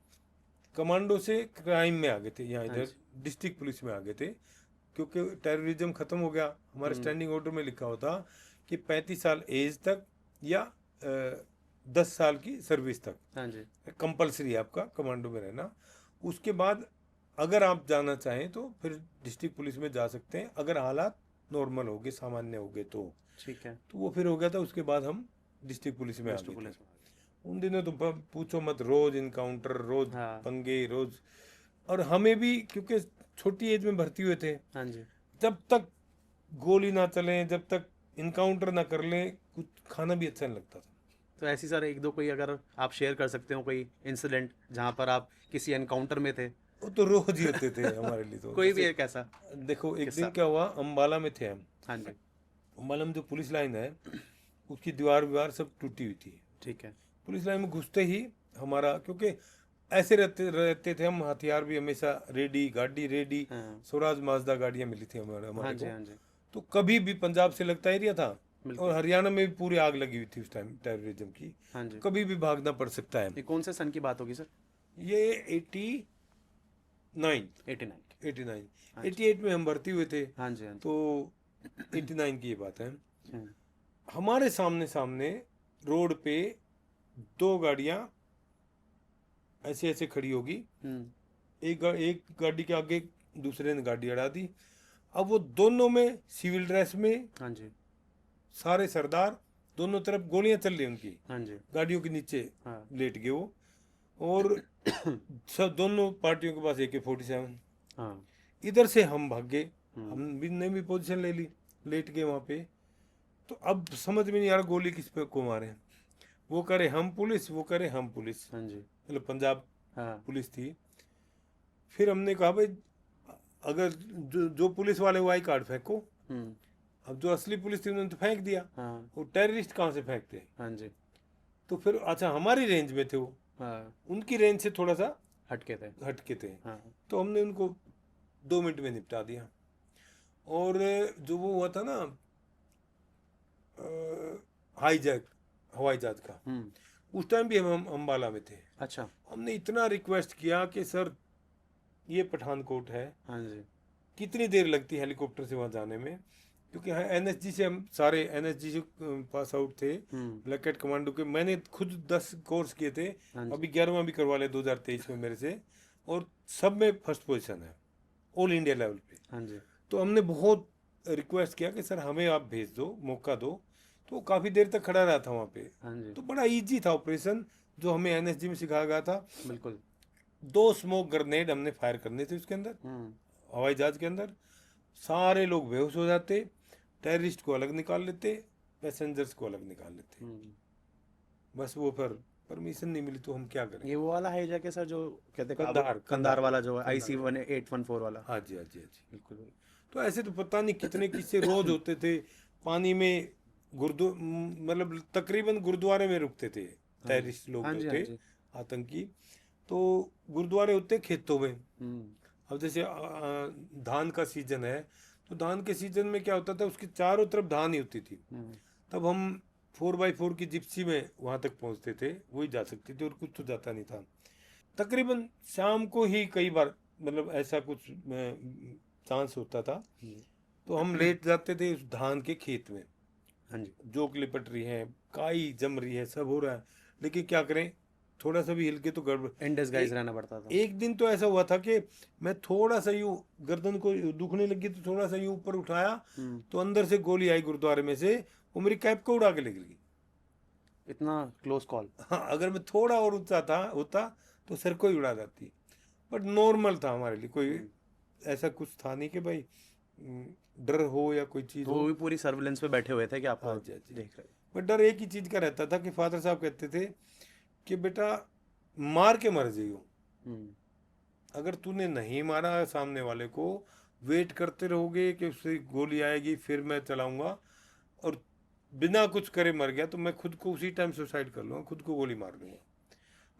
कमांडो से क्राइम में आ गए थे, यहाँ हाँ इधर जी। डिस्ट्रिक्ट पुलिस में आ गए थे, क्योंकि टेररिज्म खत्म हो गया। हमारे हम्म। स्टैंडिंग ऑर्डर में लिखा होता कि 35 साल एज तक या 10 साल की सर्विस तक हाँ जी। कंपलसरी है आपका कमांडो में रहना। उसके बाद अगर आप जाना चाहें तो फिर डिस्ट्रिक्ट पुलिस में जा सकते हैं, अगर हालात नॉर्मल हो गए, सामान्य हो गए तो। ठीक है। तो वो फिर हो गया था, उसके बाद हम डिस्ट्रिक्ट पुलिस में आ वेस्ट गए थे। पुलिस में। उन दिनों तो पूछो मत, रोज इनकाउंटर, रोज हाँ। पंगे, रोज। और हमें भी क्योंकि छोटी एज में भर्ती हुए थे, हाँ जी। जब तक गोली ना चले, जब तक इनकाउंटर ना कर लें, कुछ खाना भी अच्छा नहीं लगता था। तो ऐसी सर एक दो कोई अगर आप शेयर कर सकते हो कोई इंसिडेंट जहाँ पर आप किसी एनकाउंटर में थे? वो तो रोज ही होते थे हमारे लिए तो। कोई भी जैसे एक ऐसा देखो, एक दिन किस्सा। क्या हुआ, अम्बाला में थे हम। हाँ जी। अम्बाला में जो पुलिस लाइन है, उसकी दीवार वीवार सब टूटी हुई थी। ठीक है। पुलिस लाइन में घुसते ही हमारा, क्योंकि ऐसे रहते रहते थे हम, हथियार भी हमेशा रेडी, गाड़ी रेडी, हाँ। स्वराज माजदा गाड़ियाँ मिली थी हाँ हमारे जी। को। हाँ जी। तो कभी भी पंजाब से लगता एरिया था, बिल्कुल। और हरियाणा में भी पूरी आग लगी हुई थी उस टाइम टेररिज्म की, हाँ जी। कभी भी भागना पड़ सकता है। ये कौन से सन की बात होगी सर? ये 89, 89 की। 89, हाँ जी। 88 में हम भर्ती हुए थे, हाँ जी। हाँ जी। तो 89 की ये बात है। हम्म। हमारे सामने सामने रोड पे दो गाड़ियां ऐसे ऐसे खड़ी होगी, हम्म। एक गाड़ी के आगे दूसरे ने गाड़ी अड़ा दी। अब वो दोनों में सिविल ड्रेस में, हाँ जी। सारे सरदार, दोनों तरफ गोलियां चल रही उनकी, हाँ जी। गाड़ियों के नीचे हाँ। लेट गए वो। और सब दोनों पार्टियों के पास AK-47। हाँ। इधर से हम भाग गए, हम्म। हम भी ने भी पोजीशन ले ली, लेट गए वहां पे। तो अब समझ में नहीं आ रहा गोली किस पे को मारे। वो करे हम पुलिस, वो करे हम पुलिस, हाँ जी। मतलब पंजाब हाँ। पुलिस थी। फिर हमने कहा भाई, अगर जो पुलिस वाले वो आई कार्ड फेंको। हम्म। अब जो असली पुलिस थी उन्होंने तो फेंक दिया, हाँ। वो टेररिस्ट कहाँ से फेंकते। हाँ जी। तो फिर अच्छा, हमारी रेंज में थे वो, हाँ। उनकी रेंज से थोड़ा सा हटके थे। हटके थे। हाँ। तो हमने उनको 2 मिनट में निपटा दिया। और जो वो हुआ था ना, हाईजैक हवाई जहाज का, हम्म। उस टाइम भी हम अम्बाला में थे। अच्छा। हमने इतना रिक्वेस्ट किया कि सर ये पठानकोट है, हाँ जी। कितनी देर लगती है हेलीकॉप्टर से वहाँ जाने में, क्योंकि NSG से हम सारे NSG से पास आउट थे, हम्म। ब्लैक कैट कमांडो के। मैंने खुद 10 कोर्स किए थे, हाँ जी। अभी 11वां भी करवा लिया 2023 में मेरे से, और सब में फर्स्ट पोजीशन है ऑल इंडिया लेवल पे। हाँ जी। तो हमने बहुत रिक्वेस्ट किया कि सर हमें आप भेज दो, मौका दो। तो काफ़ी देर तक खड़ा रहा था वहाँ पे। हाँ जी। तो बड़ा इजी था ऑपरेशन, जो हमें NSG में सिखाया गया था। बिल्कुल। 2 स्मोक ग्रेनेड हमने फायर करने थे उसके अंदर, हम्म। हवाई जहाज के अंदर। सारे लोग बेहोश हो जाते, टेररिस्ट को अलग निकाल लेते, पैसेंजर्स को अलग निकाल लेते। हम्म। बस वो पर परमिशन नहीं मिली तो हम क्या करें। ये वो वाला हाईजैक है सर जो कहते हैं कंधार कंधार वाला जो कंधार। IC-1814 वाला? हाँ जी, हाँ जी, हाँ जी। बिल्कुल बिल्कुल। तो ऐसे तो पता नहीं कितने किस्से रोज होते थे। पानी में मतलब तकरीबन गुरुद्वारे में रुकते थे टेररिस्ट लोग हाँ जो जी। हाँ थे, जी। आतंकी। तो गुरुद्वारे होते खेतों में। हम्म। अब जैसे धान का सीजन है, तो धान के सीजन में क्या होता था, उसके चारों तरफ धान ही होती थी। तब हम 4x4 की जिप्सी में वहां तक पहुंचते थे, वही जा सकती थी और कुछ तो जाता नहीं था। तकरीबन शाम को ही कई बार मतलब ऐसा कुछ चांस होता था, तो हम लेट जाते थे उस धान के खेत में। हाँ जी। जोक लिपट रही है, काई जम रही है, सब हो रहा है, लेकिन क्या करें, थोड़ा सा भी हिल के तो गड़बड़। इन डिसगाइज रहना पड़ता था। एक दिन तो ऐसा हुआ था कि मैं थोड़ा सा यूं गर्दन को दुखने लगी, तो थोड़ा सा यूं ऊपर उठाया, तो अंदर से गोली आई गुरुद्वारे में से, वो मेरी कैप को उड़ा के ले गई। इतना क्लोज कॉल। हाँ, अगर मैं थोड़ा और ऊंचा था होता तो सर को ही उड़ा जाती। बट नॉर्मल था हमारे लिए, कोई ऐसा कुछ था नहीं कि भाई डर हो या कोई चीज़ तो हो। वो भी पूरी सर्विलेंस पे बैठे हुए थे कि आपको हाँ जी, हाँ जी। देख रहे। बट डर एक ही चीज़ का रहता था कि फादर साहब कहते थे कि बेटा मार के मर जाइयो, अगर तूने नहीं मारा सामने वाले को, वेट करते रहोगे कि उससे गोली आएगी फिर मैं चलाऊंगा, और बिना कुछ करे मर गया तो मैं खुद को उसी टाइम सुसाइड कर लूँगा, खुद को गोली मार लूँगा।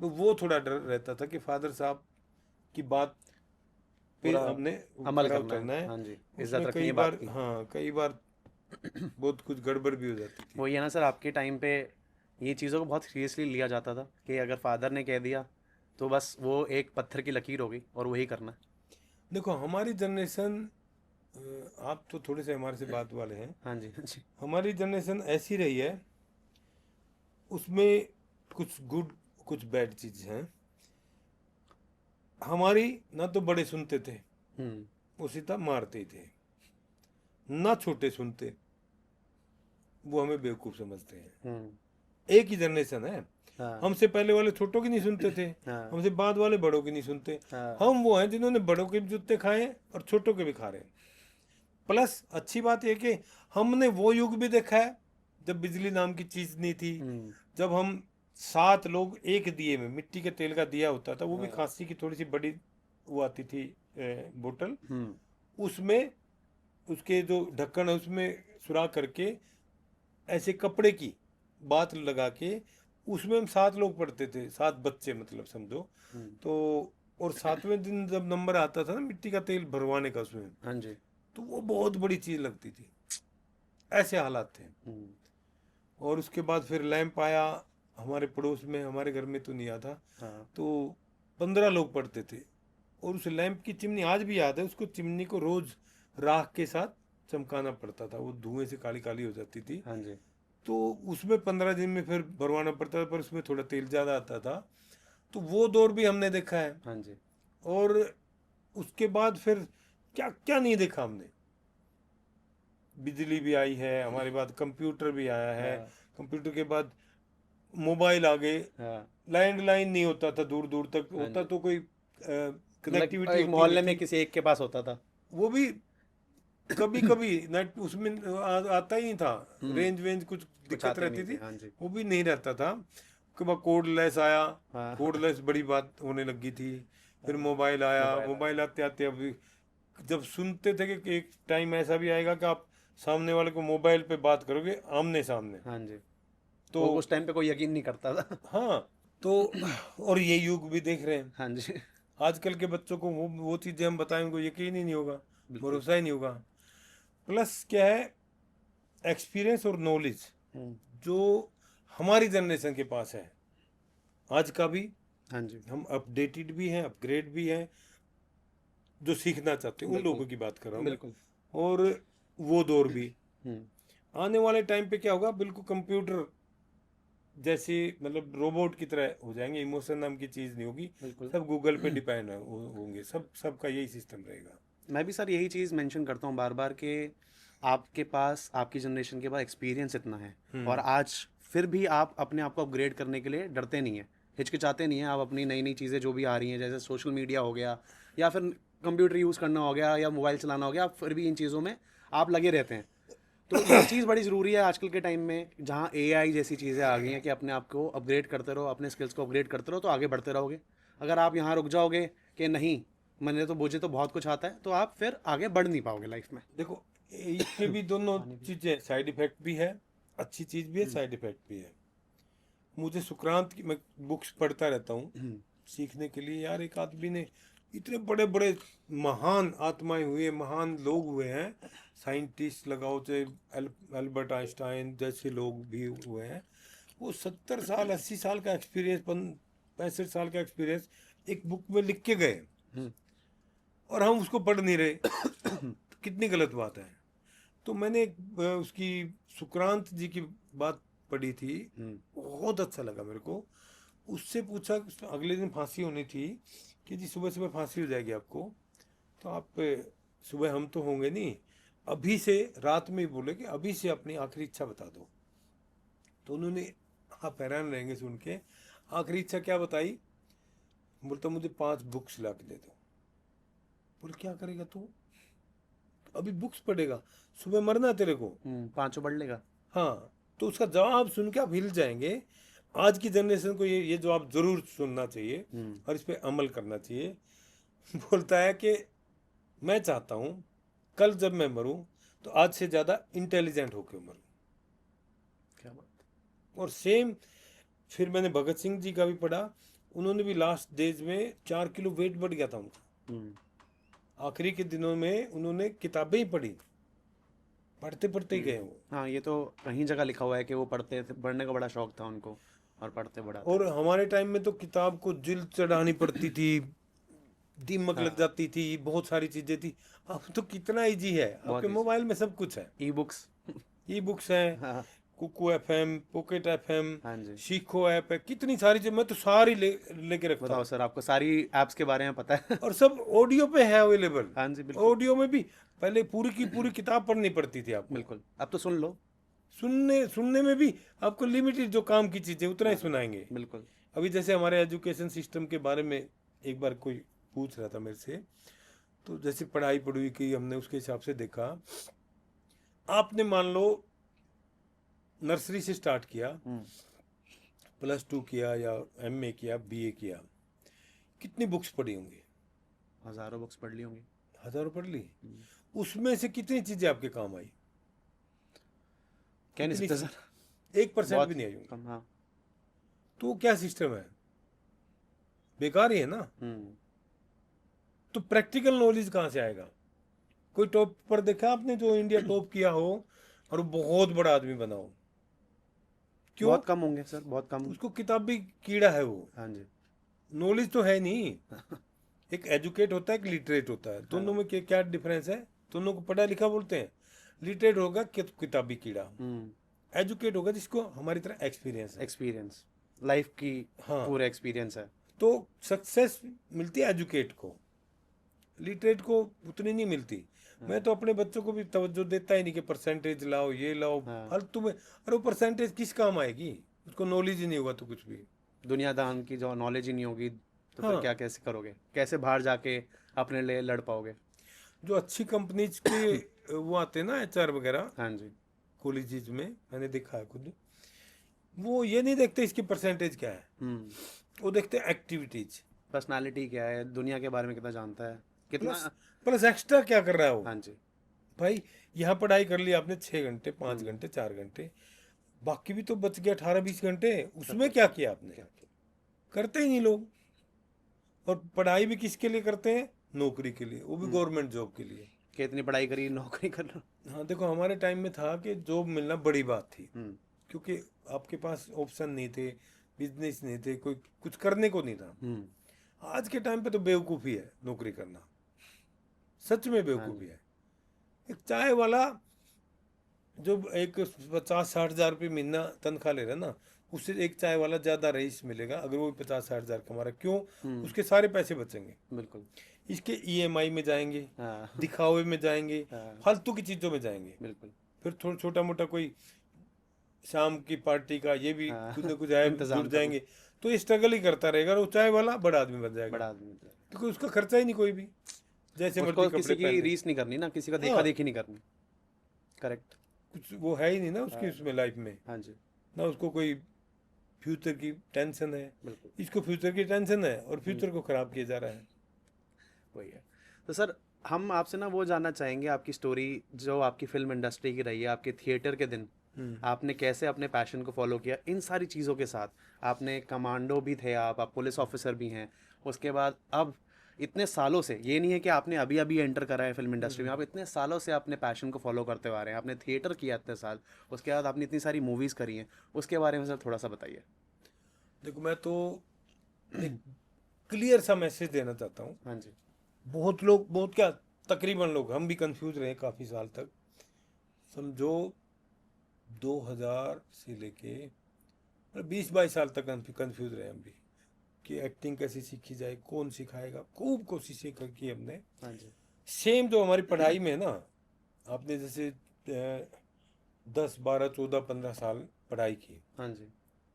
तो वो थोड़ा डर रहता था कि फादर साहब की बात पे पूरा हमने अमल खरा करना उतरना है। है। हाँ जी, इज्जत उसमें रखनी कई है बात बार, की। हाँ कई बार बहुत कुछ गड़बड़ भी हो जाती थी। वही है ना सर, आपके टाइम पे ये चीज़ों को बहुत सीरियसली लिया जाता था कि अगर फादर ने कह दिया तो बस वो एक पत्थर की लकीर हो गई और वही करना है। देखो हमारी जनरेशन, आप तो थोड़े से हमारे से बात वाले हैं, हाँ जी, हाँ जी। हमारी जनरेशन ऐसी रही है, उसमें कुछ गुड कुछ बैड चीज हैं। हमारी ना तो बड़े सुनते थे, वो सीधा मारते ही थे, ना छोटे सुनते, वो हमें बेवकूफ समझते हैं। एक ही जनरेशन है, हाँ, हमसे पहले वाले छोटों की नहीं सुनते थे, हाँ, हमसे बाद वाले बड़ों की नहीं सुनते। हाँ। हम वो हैं जिन्होंने बड़ों के भी जूते खाए हैं और छोटों के भी खा रहे हैं। प्लस अच्छी बात यह कि हमने वो युग भी देखा है जब बिजली नाम की चीज नहीं थी, जब हम 7 लोग एक दिए में, मिट्टी के तेल का दिया होता था, वो भी खांसी की थोड़ी सी बड़ी वो आती थी बोतल, उसमें उसके जो ढक्कन है उसमें सुराख करके ऐसे कपड़े की बात लगा के उसमें हम 7 लोग पढ़ते थे, 7 बच्चे मतलब समझो। तो और 7वें दिन जब नंबर आता था ना मिट्टी का तेल भरवाने का उसमें, हाँ जी। तो वो बहुत बड़ी चीज लगती थी। ऐसे हालात थे। और उसके बाद फिर लैंप आया हमारे पड़ोस में, हमारे घर में तो नहीं आता। हाँ। तो 15 लोग पढ़ते थे, और उस लैंप की चिमनी आज भी याद है, उसको चिमनी को रोज राख के साथ चमकाना पड़ता था, वो धुएं से काली काली हो जाती थी। हाँ जी। तो उसमें 15 दिन में फिर भरवाना पड़ता था, पर उसमें थोड़ा तेल ज़्यादा आता था। तो वो दौर भी हमने देखा है। हाँ जी। और उसके बाद फिर क्या क्या नहीं देखा हमने। बिजली भी आई है, हमारे बाद कंप्यूटर भी आया है, कंप्यूटर के बाद मोबाइल आ गए, लैंडलाइन नहीं होता था, दूर दूर तक होता तो कोई कनेक्टिविटी एक होती मोहल्ले नहीं में थी। किसी एक के पास होता था। वो भी कभी कभी नेट उसमें आता ही नहीं था, रेंज वेंज कुछ दिक्कत आते रहती नहीं थे। थी, हाँ जी। वो भी नहीं रहता था। उसके बाद कोडलेस आया, हाँ। कोडलेस बड़ी बात होने लगी थी। फिर मोबाइल आया, मोबाइल आते आते अभी जब सुनते थे कि एक टाइम ऐसा भी आएगा कि आप सामने वाले को मोबाइल पे बात करोगे आमने सामने, हाँ जी। तो वो उस टाइम पे कोई यकीन नहीं करता था। हाँ। तो और ये युग भी देख रहे हैं, हाँ जी। आजकल के बच्चों को वो चीज़ें हम बताएं उनको यकीन ही नहीं होगा, बिल्कुल। भरोसा ही नहीं होगा। प्लस क्या है, एक्सपीरियंस और नॉलेज जो हमारी जनरेशन के पास है आज का भी, हाँ जी। हम अपडेटेड भी हैं, अपग्रेड भी हैं, जो सीखना चाहते हैं उन लोगों की बात कर रहा हूँ मैं। बिल्कुल। और वो दौर भी आने वाले टाइम पे क्या होगा, बिल्कुल कंप्यूटर जैसे मतलब रोबोट की तरह हो जाएंगे, इमोशन नाम की चीज़ नहीं होगी, सब गूगल पे डिपेंड होंगे, सबका यही सिस्टम रहेगा। मैं भी सर यही चीज़ मेंशन करता हूँ बार बार कि आपके पास, आपकी जनरेशन के पास एक्सपीरियंस इतना है, और आज फिर भी आप अपने आप को अपग्रेड करने के लिए डरते नहीं हैं, हिचकिचाते नहीं हैं। आप अपनी नई नई चीज़ें जो भी आ रही हैं, जैसे सोशल मीडिया हो गया या फिर कंप्यूटर यूज़ करना हो गया या मोबाइल चलाना हो गया, आप फिर भी इन चीज़ों में आप लगे रहते हैं। तो ये चीज़ बड़ी ज़रूरी है आजकल के टाइम में, जहाँ एआई जैसी चीज़ें आ गई हैं कि अपने आप को अपग्रेड करते रहो, अपने स्किल्स को अपग्रेड करते रहो, तो आगे बढ़ते रहोगे। अगर आप यहाँ रुक जाओगे कि नहीं मैंने तो मुझे तो बहुत कुछ आता है, तो आप फिर आगे बढ़ नहीं पाओगे लाइफ में। देखो इसके भी दोनों चीज़ें, साइड इफेक्ट भी है, अच्छी चीज़ भी है, साइड इफेक्ट भी है। मुझे सुक्रांत की, मैं बुक्स पढ़ता रहता हूँ सीखने के लिए। यार एक आदमी ने इतने बड़े बड़े महान आत्माएं हुए, महान लोग हुए हैं, साइंटिस्ट लगाओ चाहे अल्बर्ट आइंस्टाइन जैसे लोग भी हुए हैं, वो 70 साल 80 साल का एक्सपीरियंस 65 साल का एक्सपीरियंस एक बुक में लिख के गए और हम उसको पढ़ नहीं रहे। तो कितनी गलत बात है। तो मैंने उसकी सुक्रांत जी की बात पढ़ी थी, बहुत अच्छा लगा मेरे को। उससे पूछा, अगले दिन फांसी होनी थी, कि जी सुबह सुबह फांसी हो जाएगी आपको, तो आप सुबह हम तो होंगे नहीं, अभी से रात में ही बोले कि अभी से अपनी आखिरी इच्छा बता दो। तो उन्होंने, आप हैरान रहेंगे सुन के, आखिरी इच्छा क्या बताई? बोलता मुझे 5 बुक्स ला के दे दो। बोले क्या करेगा तू? अभी बुक्स पढ़ेगा, सुबह मरना तेरे को। 5 पढ़ लेगा। हाँ, तो उसका जवाब सुन के आप हिल जाएंगे। आज की जनरेशन को ये जवाब जरूर सुनना चाहिए और इस पे अमल करना चाहिए। बोलता है कि मैं चाहता हूँ कल जब मैं मरूं तो आज से ज़्यादा इंटेलिजेंट होकर मरूं। क्या बात। और सेम फिर मैंने भगत सिंह जी का भी पढ़ा, उन्होंने भी लास्ट डेज में 4 किलो वेट बढ़ गया था उनका। आखिरी के दिनों में उन्होंने किताबें ही पढ़ी, पढ़ते पढ़ते ही गए वो। हाँ, ये तो कहीं जगह लिखा हुआ है कि वो पढ़ते थे, पढ़ने का बड़ा शौक था उनको और पढ़ते बड़ा थे। और हमारे टाइम में तो किताब को जिल्द चढ़ानी पड़ती थी, दीमक लग जाती थी, बहुत सारी चीजें थी। अब तो कितना इजी है, आपके मोबाइल में सब कुछ है। E books. ई बुक्स हैं, हाँ कुकू एफएम, पॉकेट एफएम, हाँ जी। सीखो ऐप है, कितनी सारी चीज, मैं तो सारी लेके रखता बताओ हूँ। सर, आपको सारी एप्स के बारे में पता है? और सब ऑडियो पे है अवेलेबल। हाँ जी, बिल्कुल ऑडियो में भी पहले पूरी की पूरी किताब पढ़नी पड़ती थी आपको। बिल्कुल। अब तो सुन लो। सुनने में भी आपको लिमिटेड जो काम की चीजें उतना ही सुनाएंगे। बिल्कुल। अभी जैसे हमारे एजुकेशन सिस्टम के बारे में एक बार कोई पूछ रहा था मेरे से, तो जैसे पढ़ाई पढ़ाई की हमने उसके हिसाब से देखा, आपने मान लो नर्सरी से स्टार्ट किया, +2 किया या MA किया, BA किया, कितनी बुक्स पढ़ी होंगी? हजारों बुक्स पढ़ ली होंगी। हजारों पढ़ ली। उसमें से कितनी चीजें आपके काम आई? कह नहीं कितनी सकते चीज़? सर। 1% बहुत भी नहीं आई होंगी। कम। हाँ। तो क्या सिस्टम है? बेकार ही है ना। तो प्रैक्टिकल नॉलेज कहाँ से आएगा? कोई टॉप पर देखा आपने जो इंडिया टॉप किया हो और वो बहुत बड़ा आदमी बना हो? क्यों? बहुत कम होंगे सर, बहुत कम। उसको किताबी कीड़ा है वो, हाँ जी। नॉलेज तो है नहीं। एक एजुकेट होता है, एक लिटरेट होता है, दोनों में क्या डिफरेंस है? दोनों को पढ़ा लिखा बोलते हैं। लिटरेट होगा किताबी कीड़ा, एजुकेट होगा जिसको हमारी तरह एक्सपीरियंस है, एक्सपीरियंस, लाइफ की हाँ। पूरा एक्सपीरियंस है। तो सक्सेस मिलती है एजुकेट को, लिटरेट को उतनी नहीं मिलती। मैं तो अपने बच्चों को भी तवज्जो देता ही नहीं कि परसेंटेज लाओ, ये लाओ, फालतू में। अरे वो परसेंटेज किस काम आएगी? उसको नॉलेज ही नहीं होगा तो कुछ भी। दुनियादार की जो नॉलेज ही नहीं होगी तो फिर हाँ। क्या कैसे करोगे? कैसे बाहर जाके अपने लिए लड़ पाओगे? जो अच्छी कंपनीज के वो आते हैं ना, HR वगैरह, हाँ जी। कॉलेजेस में मैंने देखा है खुद, वो ये नहीं देखते इसकी परसेंटेज क्या है, वो देखते हैं एक्टिविटीज, पर्सनालिटी क्या है, दुनिया के बारे में कितना जानता है, कितना। प्लस एक्स्ट्रा क्या कर रहा है वो। हाँ जी। भाई यहाँ पढ़ाई कर ली आपने 6 घंटे, 5 घंटे, 4 घंटे, बाकी भी तो बच गया 18-20 घंटे, उसमें क्या किया आपने? करते ही नहीं लोग। और पढ़ाई भी किसके लिए करते हैं? नौकरी के लिए, वो भी गवर्नमेंट जॉब के लिए। कि इतनी पढ़ाई करी, नौकरी कर लो। हाँ देखो, हमारे टाइम में था कि जॉब मिलना बड़ी बात थी, क्योंकि आपके पास ऑप्शन नहीं थे, बिजनेस नहीं थे, कोई कुछ करने को नहीं था। आज के टाइम पे तो बेवकूफ़ी है नौकरी करना, सच में बेवकूफ़ी है। एक चाय वाला जो एक 50-60 हज़ार रुपये महीना तनख्वाह ले रहा है ना, उससे एक चाय वाला ज़्यादा रईस मिलेगा अगर वो 50-60 हज़ार कमा रहा है। क्यों? उसके सारे पैसे बचेंगे। बिल्कुल। इसके EMI में जाएंगे, हाँ। दिखावे में जाएंगे, फालतू की चीज़ों में जाएंगे। बिल्कुल। फिर थोड़ा छोटा मोटा कोई शाम की पार्टी का ये भी कुछ ना कुछ है, जुड़ जाएंगे। तो ये स्ट्रगल ही करता रहेगा और वो चाय वाला बड़ा आदमी बन जाएगा, बड़ा आदमी बन जाएगा। क्योंकि उसका खर्चा ही नहीं कोई भी, जैसे मर्जी उसको कपड़े किसी की पहनने। रीस नहीं करनी ना, किसी का देखा देखी नहीं करनी। करेक्ट। कुछ वो है ही नहीं ना उसकी उसमें लाइफ में, हाँ जी। ना उसको कोई फ्यूचर की टेंशन है। बिल्कुल। इसको फ्यूचर की टेंशन है और फ्यूचर को खराब किया जा रहा है। वही है। तो सर, हम आपसे ना वो जानना चाहेंगे, आपकी स्टोरी जो आपकी फिल्म इंडस्ट्री की रही है, आपके थिएटर के दिन आपने कैसे अपने पैशन को फॉलो किया इन सारी चीज़ों के साथ। आपने कमांडो भी थे, आप पुलिस ऑफिसर भी हैं, उसके बाद अब इतने सालों से, ये नहीं है कि आपने अभी अभी एंटर करा है फिल्म इंडस्ट्री में, आप इतने सालों से अपने पैशन को फॉलो करते आ रहे हैं, आपने थिएटर किया इतने साल, उसके बाद आपने इतनी सारी मूवीज़ करी हैं, उसके बारे में सर थोड़ा सा बताइए। देखो, मैं तो एक क्लियर सा मैसेज देना चाहता हूँ। हाँ जी। बहुत लोग, बहुत क्या, तकरीबन लोग, हम भी कंफ्यूज रहे काफ़ी साल तक। समझो 2000 से लेके 20-22 साल तक कंफ्यूज रहे हम भी कि एक्टिंग कैसे सीखी जाए, कौन सिखाएगा। खूब कोशिशें की हमने। हाँ जी। सेम जो हमारी पढ़ाई में है ना, आपने जैसे 10, 12, 14, 15 साल पढ़ाई की, हाँ जी।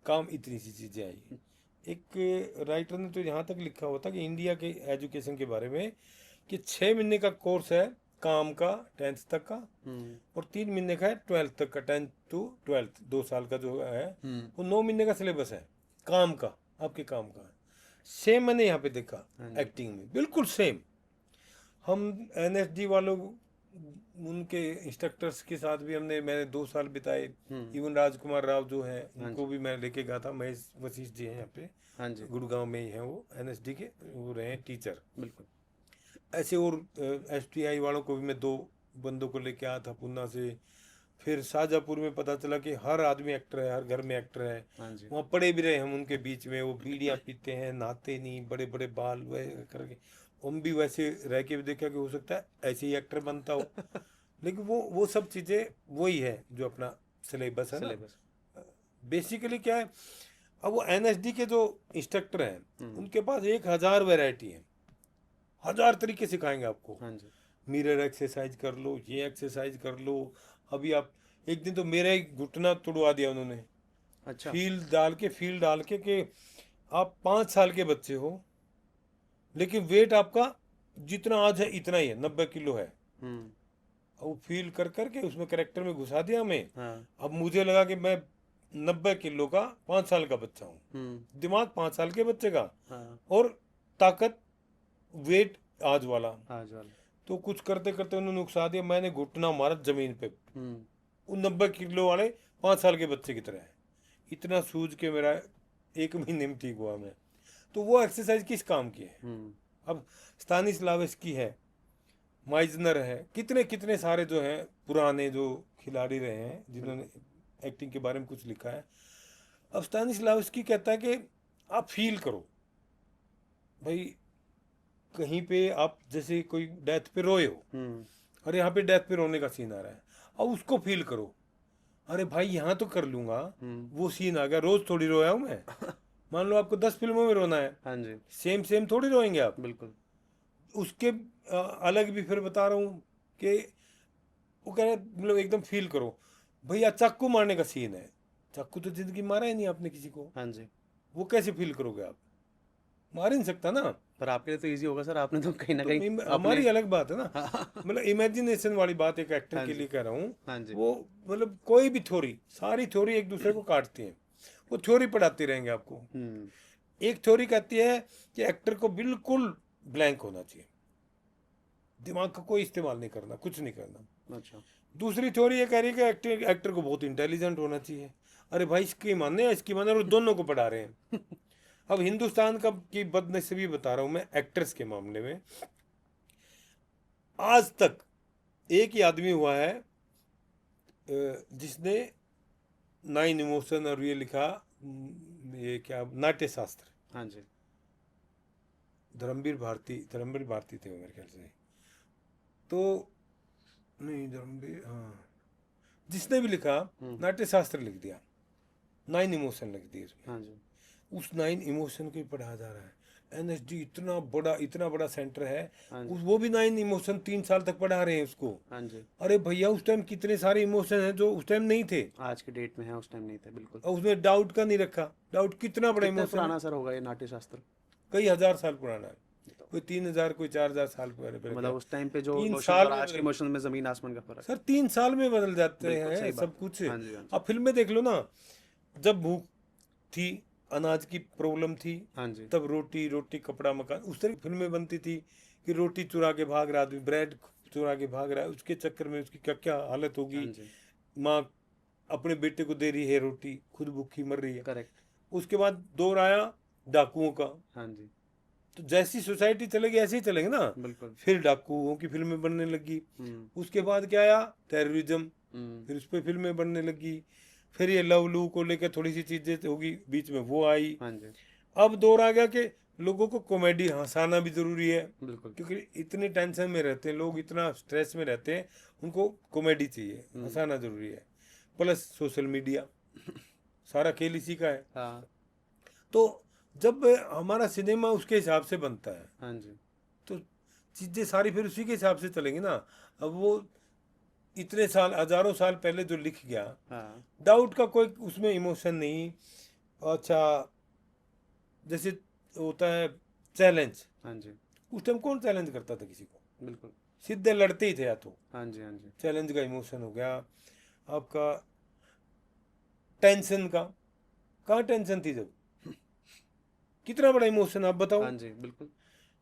काम इतनी सी चीज़ें आई। एक राइटर ने तो यहाँ तक लिखा हुआ था कि इंडिया के एजुकेशन के बारे में कि 6 महीने का कोर्स है काम का 10th तक का, और 3 महीने का है 12th तक का, 10th to 12th 2 साल का जो है वो 9 महीने का सिलेबस है काम का, आपके काम का। सेम मैंने यहाँ पे देखा एक्टिंग में, बिल्कुल सेम। हम एनएसडी वालों, उनके इंस्ट्रक्टर्स के साथ भी मैंने 2 साल बिताए। इवन राजकुमार राव जो है उनको भी मैं लेके गया था। महेश वशिष्ठ जी हैं यहाँ पे, हाँ जी। गुड़गांव में ही हैं वो, एनएसडी के वो रहे हैं टीचर। बिल्कुल। ऐसे और एसटीआई वालों को भी मैं 2 बंदों को लेके आया था पूना से। फिर शाहजहाँपुर में पता चला कि हर आदमी एक्टर है, हर घर में एक्टर है। हाँ जी। वहाँ पड़े भी रहे हम उनके बीच में। वो बीड़ियाँ पीते हैं, नहाते नहीं, बड़े बड़े बाल वह करके। हम भी वैसे रह के भी देखा कि हो सकता है ऐसे ही एक्टर बनता हो। लेकिन वो सब चीज़ें वही है जो अपना सिलेबस है ना। सिलेबस। बेसिकली क्या है, अब वो एनएसडी के जो इंस्ट्रक्टर हैं उनके पास 1000 वैरायटी है, 1000 तरीके सिखाएंगे आपको। हाँ जी। मिरर एक्सरसाइज कर लो, ये एक्सरसाइज कर लो। अभी आप, एक दिन तो मेरा ही घुटना तुड़वा दिया उन्होंने। अच्छा। फील डाल के कि आप 5 साल के बच्चे हो, लेकिन वेट आपका जितना आज है इतना ही है, 90 किलो है। हम्म। अब वो फील कर करके उसमें करेक्टर में घुसा दिया हमें। हाँ। अब मुझे लगा कि मैं 90 किलो का 5 साल का बच्चा हूँ। दिमाग 5 साल के बच्चे का, हाँ। और ताकत वेट आज वाला। आज वाला। तो कुछ करते करते उन्होंने उकसा दिया, मैंने घुटना मारा जमीन पे। हम्म। वो 90 किलो वाले 5 साल के बच्चे की तरह है। इतना सूझ के मेरा 1 महीने में ठीक हुआ मैं। तो वो एक्सरसाइज किस काम की है? अब स्तानिस्लावस्की है, माइजनर है, कितने कितने सारे जो हैं पुराने जो खिलाड़ी रहे हैं जिन्होंने एक्टिंग के बारे में कुछ लिखा है। अब स्तानिस्लावस्की कहता है कि आप फील करो भाई, कहीं पे आप जैसे कोई डेथ पे रोए हो, और यहाँ पे डेथ पे रोने का सीन आ रहा है, अब उसको फील करो। अरे भाई यहाँ तो कर लूंगा, वो सीन आ गया, रोज थोड़ी रोया हूँ मैं। मान लो आपको 10 फिल्मों में रोना है, हाँ जी। सेम सेम थोड़ी रोएंगे आप। बिल्कुल। उसके अलग भी फिर बता रहा हूँ कि वो कह रहे मतलब एकदम फील करो। भैया चाकू मारने का सीन है, चाकू तो जिंदगी मारा ही नहीं आपने किसी को, हाँ जी। वो कैसे फील करोगे आप? मार ही नहीं सकता ना। पर आपके लिए तो इजी होगा सर, आपने तो कहीं ना तो कहीं हमारी अलग बात है ना। हाँ। मतलब इमेजिनेशन वाली बात एक एक्टर हाँ के जी। लिए कह रहा हूँ। हाँ जी। वो मतलब कोई भी थ्योरी, सारी थ्योरी एक दूसरे को काटती है। वो थ्योरी पढ़ाते रहेंगे आपको। एक थ्योरी कहती है कि एक्टर को बिल्कुल ब्लैंक होना चाहिए, दिमाग का कोई इस्तेमाल नहीं करना, कुछ नहीं करना। अच्छा। दूसरी थ्योरी ये कह रही है कि एक्टर को बहुत इंटेलिजेंट होना चाहिए। अरे भाई, इसकी माने इसकी माने, और दोनों को पढ़ा रहे हैं। अब हिंदुस्तान का की बदनसीबी बता रहा हूं मैं एक्टर्स के मामले में। आज तक एक ही आदमी हुआ है जिसने 9 इमोशन और ये लिखा, ये क्या, नाट्य शास्त्र। हाँ जी। धर्मवीर भारती थे वो मेरे ख्याल से। तो नहीं, धर्मवीर, हाँ, जिसने भी लिखा नाट्य शास्त्र लिख दिया, 9 इमोशन लिख दिए उसमें। हाँ जी। उस 9 इमोशन को ही पढ़ाया जा रहा है। एनएसडी इतना बड़ा सेंटर है, हाँ जी। वो भी 9 इमोशन 3 साल तक पढ़ा रहे हैं उसको। हाँ जी। अरे भैया, उस टाइम कितने सारे इमोशन हैं जो उस टाइम नहीं थे, आज के डेट में है, उस टाइम नहीं थे। बिल्कुल। और उसमें डाउट का नहीं रखा। डाउट कितना बड़ा कितना इमोशन पुराना सर होगा ये नाट्य शास्त्र? कई हजार साल पुराना है। कोई 3000, कोई 4000 साल पहले। मतलब उस टाइम पे जो 3 इमोशंस साल और आज के में इमोशंस में जमीन आसमान का फर्क। सर 3 साल में बदल जाते बिल्कुल सही हैं बात सब कुछ। हाँ जी। हाँ जी। आप फिल्में देख लो ना, जब भूख थी, अनाज की प्रॉब्लम थी, हाँ जी। तब रोटी कपड़ा मकान, उस तरह की फिल्में बनती थी कि रोटी चुरा के भाग रहा आदमी, ब्रेड चुरा के भाग रहा है, उसके चक्कर में उसकी क्या क्या हालत होगी। हाँ जी। माँ अपने बेटे को दे रही है रोटी, खुद भूखी मर रही है। करेक्ट। उसके बाद दौर आया डाकुओं का। हाँ जी। तो जैसी सोसाइटी चलेगी ऐसे ही चलेंगे ना। बिल्कुल। फिर डाकुओं की फिल्में बनने लगी, हम्म। उसके बाद क्या आया, टेररिज्म, हम्म। फिर उस पर फिल्में बनने लगी। फिर ये लव लू को लेकर थोड़ी सी चीजें होगी, बीच में वो आई। हाँ जी। अब दौर आ गया कि लोगों को कॉमेडी हंसाना भी जरूरी है, बिल्कुल। क्योंकि इतनी टेंशन में रहते हैं लोग, इतना स्ट्रेस में रहते हैं, उनको कॉमेडी चाहिए, हंसाना जरूरी है। प्लस सोशल मीडिया, सारा खेल इसी का है। हाँ। तो जब हमारा सिनेमा उसके हिसाब से बनता है, हाँ जी। तो चीजें सारी फिर उसी के हिसाब से चलेंगी ना। अब वो इतने साल, हजारों साल पहले जो लिख गया, हाँ। डाउट का कोई उसमें इमोशन नहीं। अच्छा, जैसे होता है चैलेंज, हाँ जी। उस टाइम कौन चैलेंज करता था किसी को? बिल्कुल। सीधे लड़ते ही थे, या तो हाँ जी। हाँ जी। चैलेंज का इमोशन हो गया आपका। टेंशन का, कहाँ टेंशन थी जब? कितना बड़ा इमोशन आप बताओ। हाँ जी। बिल्कुल।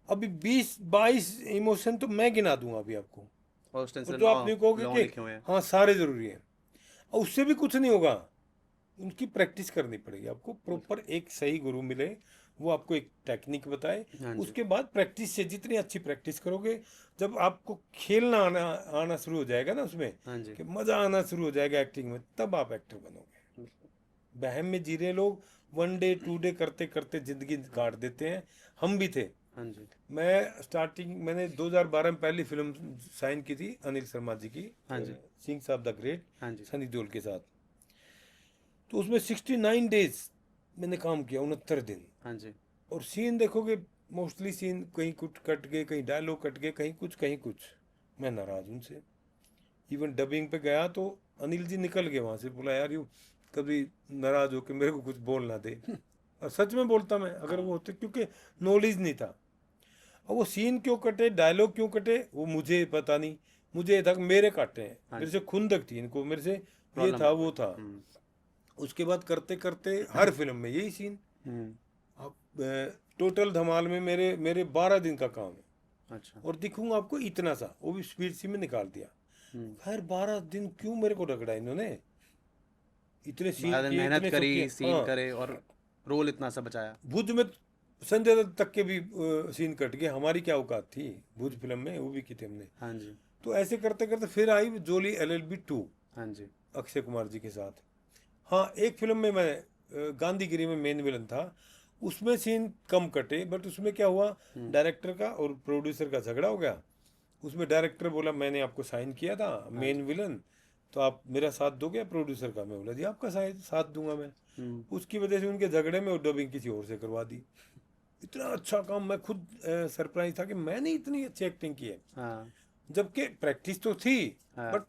अभी 20-22 इमोशन तो मैं गिना दूंगा अभी आपको, और उस टाइम और से जो आप नहीं कहोगे लॉ कि लिखे हुए हैं। हाँ सारे जरूरी हैं। और उससे भी कुछ नहीं होगा, उनकी प्रैक्टिस करनी पड़ेगी आपको। प्रॉपर एक सही गुरु मिले, वो आपको एक टेक्निक बताए। हाँ जी। उसके बाद प्रैक्टिस से, जितनी अच्छी प्रैक्टिस करोगे, जब आपको खेलना आना आना शुरू हो जाएगा ना उसमें, हाँ जी। कि मजा आना शुरू हो जाएगा एक्टिंग में, तब आप एक्टर बनोगे। बिल्कुल। बहम में जी रहे लोग, 1 डे 2 डे करते करते जिंदगी काट देते हैं। हम भी थे। हाँ जी। मैं स्टार्टिंग, मैंने 2012 में पहली फिल्म साइन की थी अनिल शर्मा जी की, हाँ जी। सिंह साहब द ग्रेट, हाँ जी। सनी देओल के साथ। तो उसमें 69 डेज मैंने काम किया, 69 दिन। हाँ जी। और सीन देखोगे, मोस्टली सीन कहीं कुछ कट गए, कहीं डायलॉग कट गए, कहीं कुछ कहीं कुछ। मैं नाराज उनसे। इवन डबिंग पे गया तो अनिल जी निकल गए वहां से, बोला यार यू कभी नाराज हो के मेरे को कुछ बोल ना दे। और सच में बोलता मैं अगर वो होते, क्योंकि नॉलेज नहीं था। और वो सीन क्यों कटे, डायलॉग क्यों कटे, वो मुझे पता नहीं। मुझे ये था कि मेरे काटे हैं, हाँ मेरे जी। से खुंदक थी इनको, मेरे से ये प्रॉब्लम था है वो कोई। था। हम्म। उसके बाद करते करते हर फिल्म में यही सीन। हम्म। अब टोटल धमाल में मेरे मेरे 12 दिन का काम है, अच्छा। और दिखूंगा आपको इतना सा, वो भी स्पीड सी में निकाल दिया। हम्म। खैर 12 दिन क्यों मेरे को रगड़ा इन्होंने, इतने सीन 12 दिन किए, मेहनत इतने सब करी, किए। सीन हाँ, करे और रोल इतना सा बचाया। भुज में संजय दत्त तक के भी सीन कट गए। हमारी क्या औकात थी भुज फिल्म में, वो भी की थी हमने। हाँ जी। तो ऐसे करते करते फिर आई जोली LLB 2 हाँ जी। अक्षय कुमार जी के साथ। हाँ, एक फिल्म में मैं गांधीगिरी में मेन विलन था, उसमें सीन कम कटे, बट उसमें क्या हुआ, डायरेक्टर का और प्रोड्यूसर का झगड़ा हो गया। उसमें डायरेक्टर बोला मैंने आपको साइन किया था हाँ मेन जी। विलन, तो आप मेरा साथ दोगे? प्रोड्यूसर का, मैं बोला जी आपका साथ दूंगा मैं। हम्म। उसकी वजह से उनके झगड़े में डबिंग किसी और से करवा दी। इतना अच्छा काम, मैं खुद सरप्राइज था कि मैंने इतनी अच्छी एक्टिंग की है, हाँ। जबकि प्रैक्टिस तो थी। हाँ। बट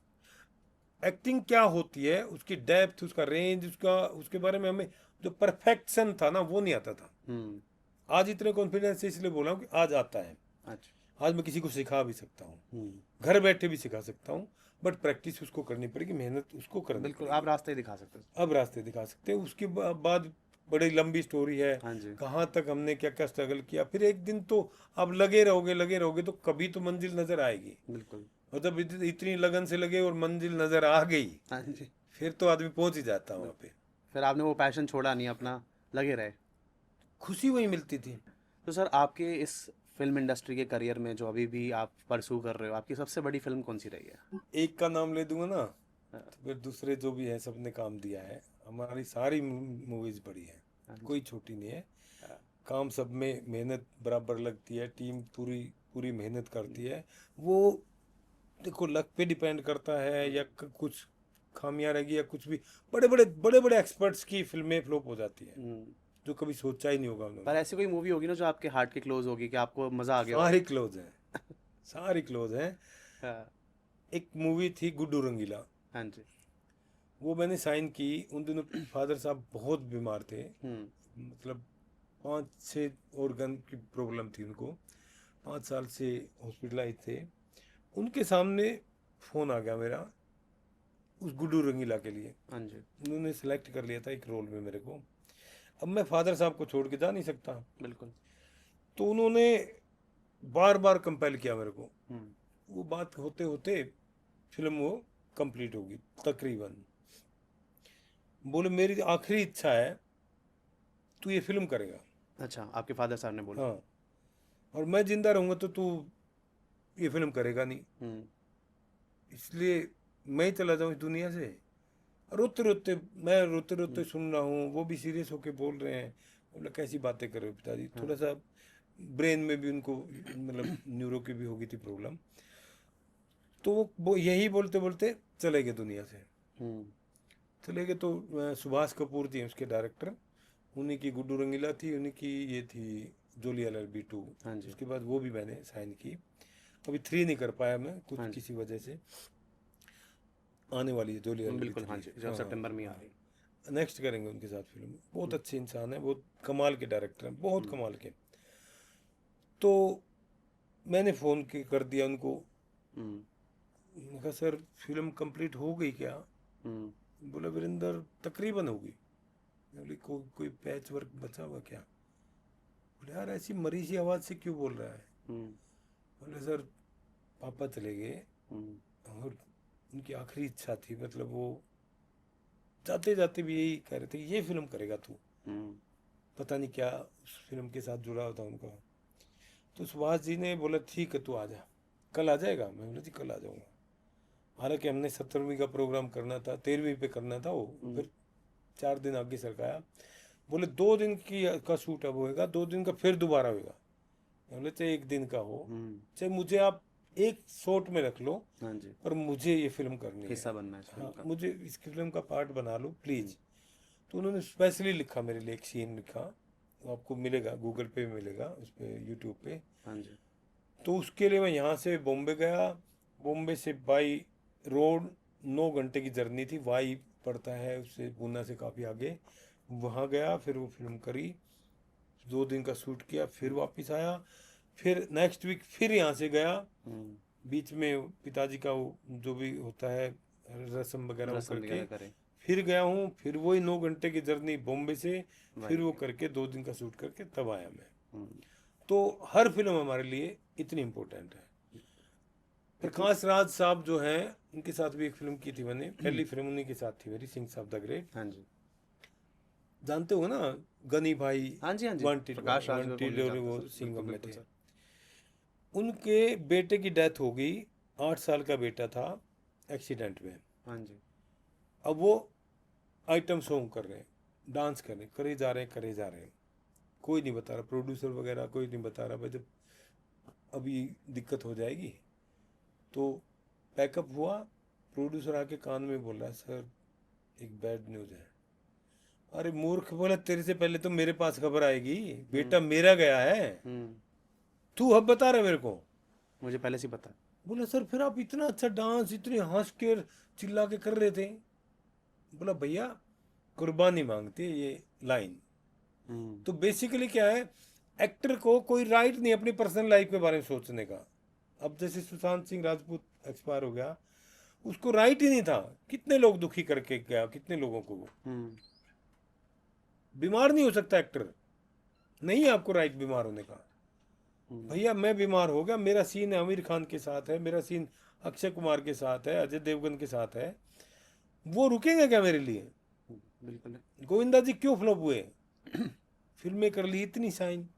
एक्टिंग क्या होती है, उसकी डेप्थ, उसका रेंज, उसका उसके बारे में हमें जो परफेक्शन था ना, वो नहीं आता था। हम्म। आज इतने कॉन्फिडेंस से इसलिए बोला हूँ कि आज आता है। अच्छा। आज मैं किसी को सिखा भी सकता हूँ, हम्म। घर बैठे भी सिखा सकता हूँ। बट प्रैक्टिस उसको करनी पड़ेगी, मेहनत उसको करनी बिल्कुल, पड़ेगी। आप रास्ते दिखा सकते हो। अब रास्ते दिखा सकते हैं। उसके बाद बड़ी लंबी स्टोरी है, हाँ जी। कहाँ तक हमने क्या क्या स्ट्रगल किया। फिर एक दिन तो आप लगे रहोगे तो कभी तो मंजिल नजर आएगी। बिल्कुल। और जब इतनी लगन से लगे और मंजिल नजर आ गई, हाँ जी। फिर तो आदमी पहुंच ही जाता वहाँ पे। फिर आपने वो पैशन छोड़ा नहीं अपना, लगे रहे। खुशी वही मिलती थी। तो सर, आपके इस फिल्म इंडस्ट्री के करियर में जो अभी भी आप परसू कर रहे हो, आपकी सबसे बड़ी फिल्म कौन सी रही है? एक का नाम ले दूंगा ना, हाँ। तो फिर दूसरे जो भी हैं सबने काम दिया है। हमारी सारी मूवीज बड़ी हैं, हाँ जी। कोई छोटी नहीं है। हाँ। काम सब में मेहनत बराबर लगती है, टीम पूरी पूरी मेहनत करती है। वो देखो लक पे डिपेंड करता है, या कुछ खामियां रहेगी या कुछ भी। बड़े बड़े एक्सपर्ट्स की फिल्में फ्लॉप हो जाती है, हम्म। जो कभी सोचा ही नहीं होगा पर उन्होंने। ऐसी कोई मूवी होगी ना जो आपके हार्ट के क्लोज होगी, कि आपको मज़ा आ गया हो? सारी क्लोज हैं, सारी क्लोज हैं। हाँ। एक मूवी थी गुड्डू रंगीला, हाँ जी। वो मैंने साइन की। उन दिनों फादर साहब बहुत बीमार थे, हम्म। मतलब 5-6 ऑर्गन की प्रॉब्लम थी उनको, 5 साल से हॉस्पिटलाइज थे। उनके सामने फ़ोन आ गया मेरा उस गुड्डू रंगीला के लिए। हाँ जी। उन्होंने सेलेक्ट कर लिया था एक रोल में मेरे को। अब मैं फादर साहब को छोड़ के जा नहीं सकता, बिल्कुल। तो उन्होंने बार बार कंपेल किया मेरे को। हम्म। वो बात होते होते फिल्म वो कंप्लीट होगी तकरीबन। बोले मेरी आखिरी इच्छा है, तू ये फिल्म करेगा। अच्छा, आपके फादर साहब ने बोला? हाँ, और मैं जिंदा रहूंगा तो तू ये फिल्म करेगा नहीं, इसलिए मैं ही चला जाऊं इस दुनिया से। रोते रोते मैं रोते रोते सुन रहा हूँ, वो भी सीरियस होके बोल रहे हैं। बोला कैसी बातें कर रहे हो पिताजी, थोड़ा सा ब्रेन में भी उनको मतलब न्यूरो की भी होगी थी प्रॉब्लम। तो वो यही बोलते बोलते चले गए दुनिया से। चले गए तो सुभाष कपूर थी उसके डायरेक्टर, उन्हीं की गुड्डू रंगीला थी, उन्हीं की ये थी जोली LLB 2। हाँ जी। उसके बाद वो भी मैंने साइन की। अभी 3 नहीं कर पाया मैं कुछ किसी वजह से। आने वाली है जोली LLB बिल्कुल, हाँ 3। जी, जब सितंबर में आ रही। नेक्स्ट करेंगे उनके साथ फिल्म। बहुत अच्छे इंसान है, बहुत कमाल के डायरेक्टर हैं, बहुत कमाल के। तो मैंने फ़ोन कर दिया उनको। मैंने कहा सर फिल्म कंप्लीट हो गई क्या? बोला वीरेंद्र तकरीबन हो गई। बोले कोई पैच वर्क बचा हुआ क्या? बोले यार ऐसी मरी सी आवाज़ से क्यों बोल रहा है? बोले सर पापा चले गए और उनकी आखिरी इच्छा थी, मतलब वो जाते जाते भी यही कह रहे थे ये फिल्म करेगा तू। पता नहीं क्या उस फिल्म के साथ जुड़ा होता उनका। तो सुभाष जी ने बोला ठीक है तू आ जा, कल आ जाएगा? मैं बोला जी कल आ जाऊँगा। हालांकि हमने 17वीं का प्रोग्राम करना था, 13वीं पे करना था, वो फिर 4 दिन आगे सरकाया। बोले 2 दिन का शूट अब होएगा, 2 दिन का फिर दोबारा होएगा। बोले चाहे 1 दिन का हो, चाहे मुझे आप एक शॉट में रख लो, हाँ जी, पर मुझे ये फिल्म करनी है, हिस्सा बनना है इस फिल्म हाँ का। मुझे इस फिल्म का पार्ट बना लो प्लीज़। तो उन्होंने स्पेशली लिखा मेरे लिए, एक सीन लिखा, वो आपको मिलेगा गूगल पे मिलेगा, उस पर यूट्यूब पे। हाँ जी। तो उसके लिए मैं यहाँ से बॉम्बे गया, बॉम्बे से बाई रोड 9 घंटे की जर्नी थी, वाई पड़ता है उससे, पूना से काफ़ी आगे। वहाँ गया, फिर वो फिल्म करी, 2 दिन का शूट किया, फिर वापस आया, फिर नेक्स्ट वीक फिर यहाँ से गया। बीच में पिताजी का वो जो भी होता है रस्म वगैरह वो रस्म करके वगैरह करे। फिर गया हूँ, फिर वही 9 घंटे की जर्नी बॉम्बे से, फिर वो करके 2 दिन का शूट करके तब आया मैं। तो हर फिल्म हमारे लिए इतनी इम्पोर्टेंट है। प्रकाश राज साहब जो हैं उनके साथ भी एक फिल्म की थी मैंने, पहली फिल्म उन्हीं के साथ थी मेरी, सिंह साहब द ग्रेट। हाँ जी, जानते हो ना, गनी भाई, हाँ जी, हाँ जी, वांटेड प्रकाश राज को कौन नहीं और जानता वो सर, सिंघम बिल्कुल में बिल्कुल थे। सर। उनके बेटे की डेथ हो गई, 8 साल का बेटा था, एक्सीडेंट में। हाँ जी। अब वो आइटम सॉन्ग कर रहे हैं, डांस कर रहे हैं, करे जा रहे हैं, करे जा रहे हैं, कोई नहीं बता रहा, प्रोड्यूसर वगैरह कोई नहीं बता रहा भाई जब अभी दिक्कत हो जाएगी। तो पैकअप हुआ, प्रोड्यूसर आके कान में बोला सर एक बैड न्यूज़ है। अरे मूर्ख, बोला तेरे से पहले तो मेरे पास खबर आएगी, बेटा मेरा गया है, तू अब बता रहा मेरे को? मुझे पहले से पता है। बोला सर फिर आप इतना अच्छा डांस इतने हंस के चिल्ला के कर रहे थे। बोला भैया कुर्बानी मांगती है ये लाइन। तो बेसिकली क्या है, एक्टर को कोई राइट नहीं अपनी पर्सनल लाइफ के बारे में सोचने का। अब जैसे सुशांत सिंह राजपूत एक्सपायर हो गया, उसको राइट ही नहीं था, कितने लोग दुखी करके गया, कितने लोगों को। बीमार नहीं हो सकता एक्टर, नहीं है आपको राइट बीमार होने का। भैया मैं बीमार हो गया, मेरा सीन आमिर खान के साथ है, मेरा सीन अक्षय कुमार के साथ है, अजय देवगन के साथ है, वो रुकेंगे क्या मेरे लिए? बिल्कुल। गोविंदा जी क्यों फ्लॉप हुए? फिल्में कर ली इतनी साइन,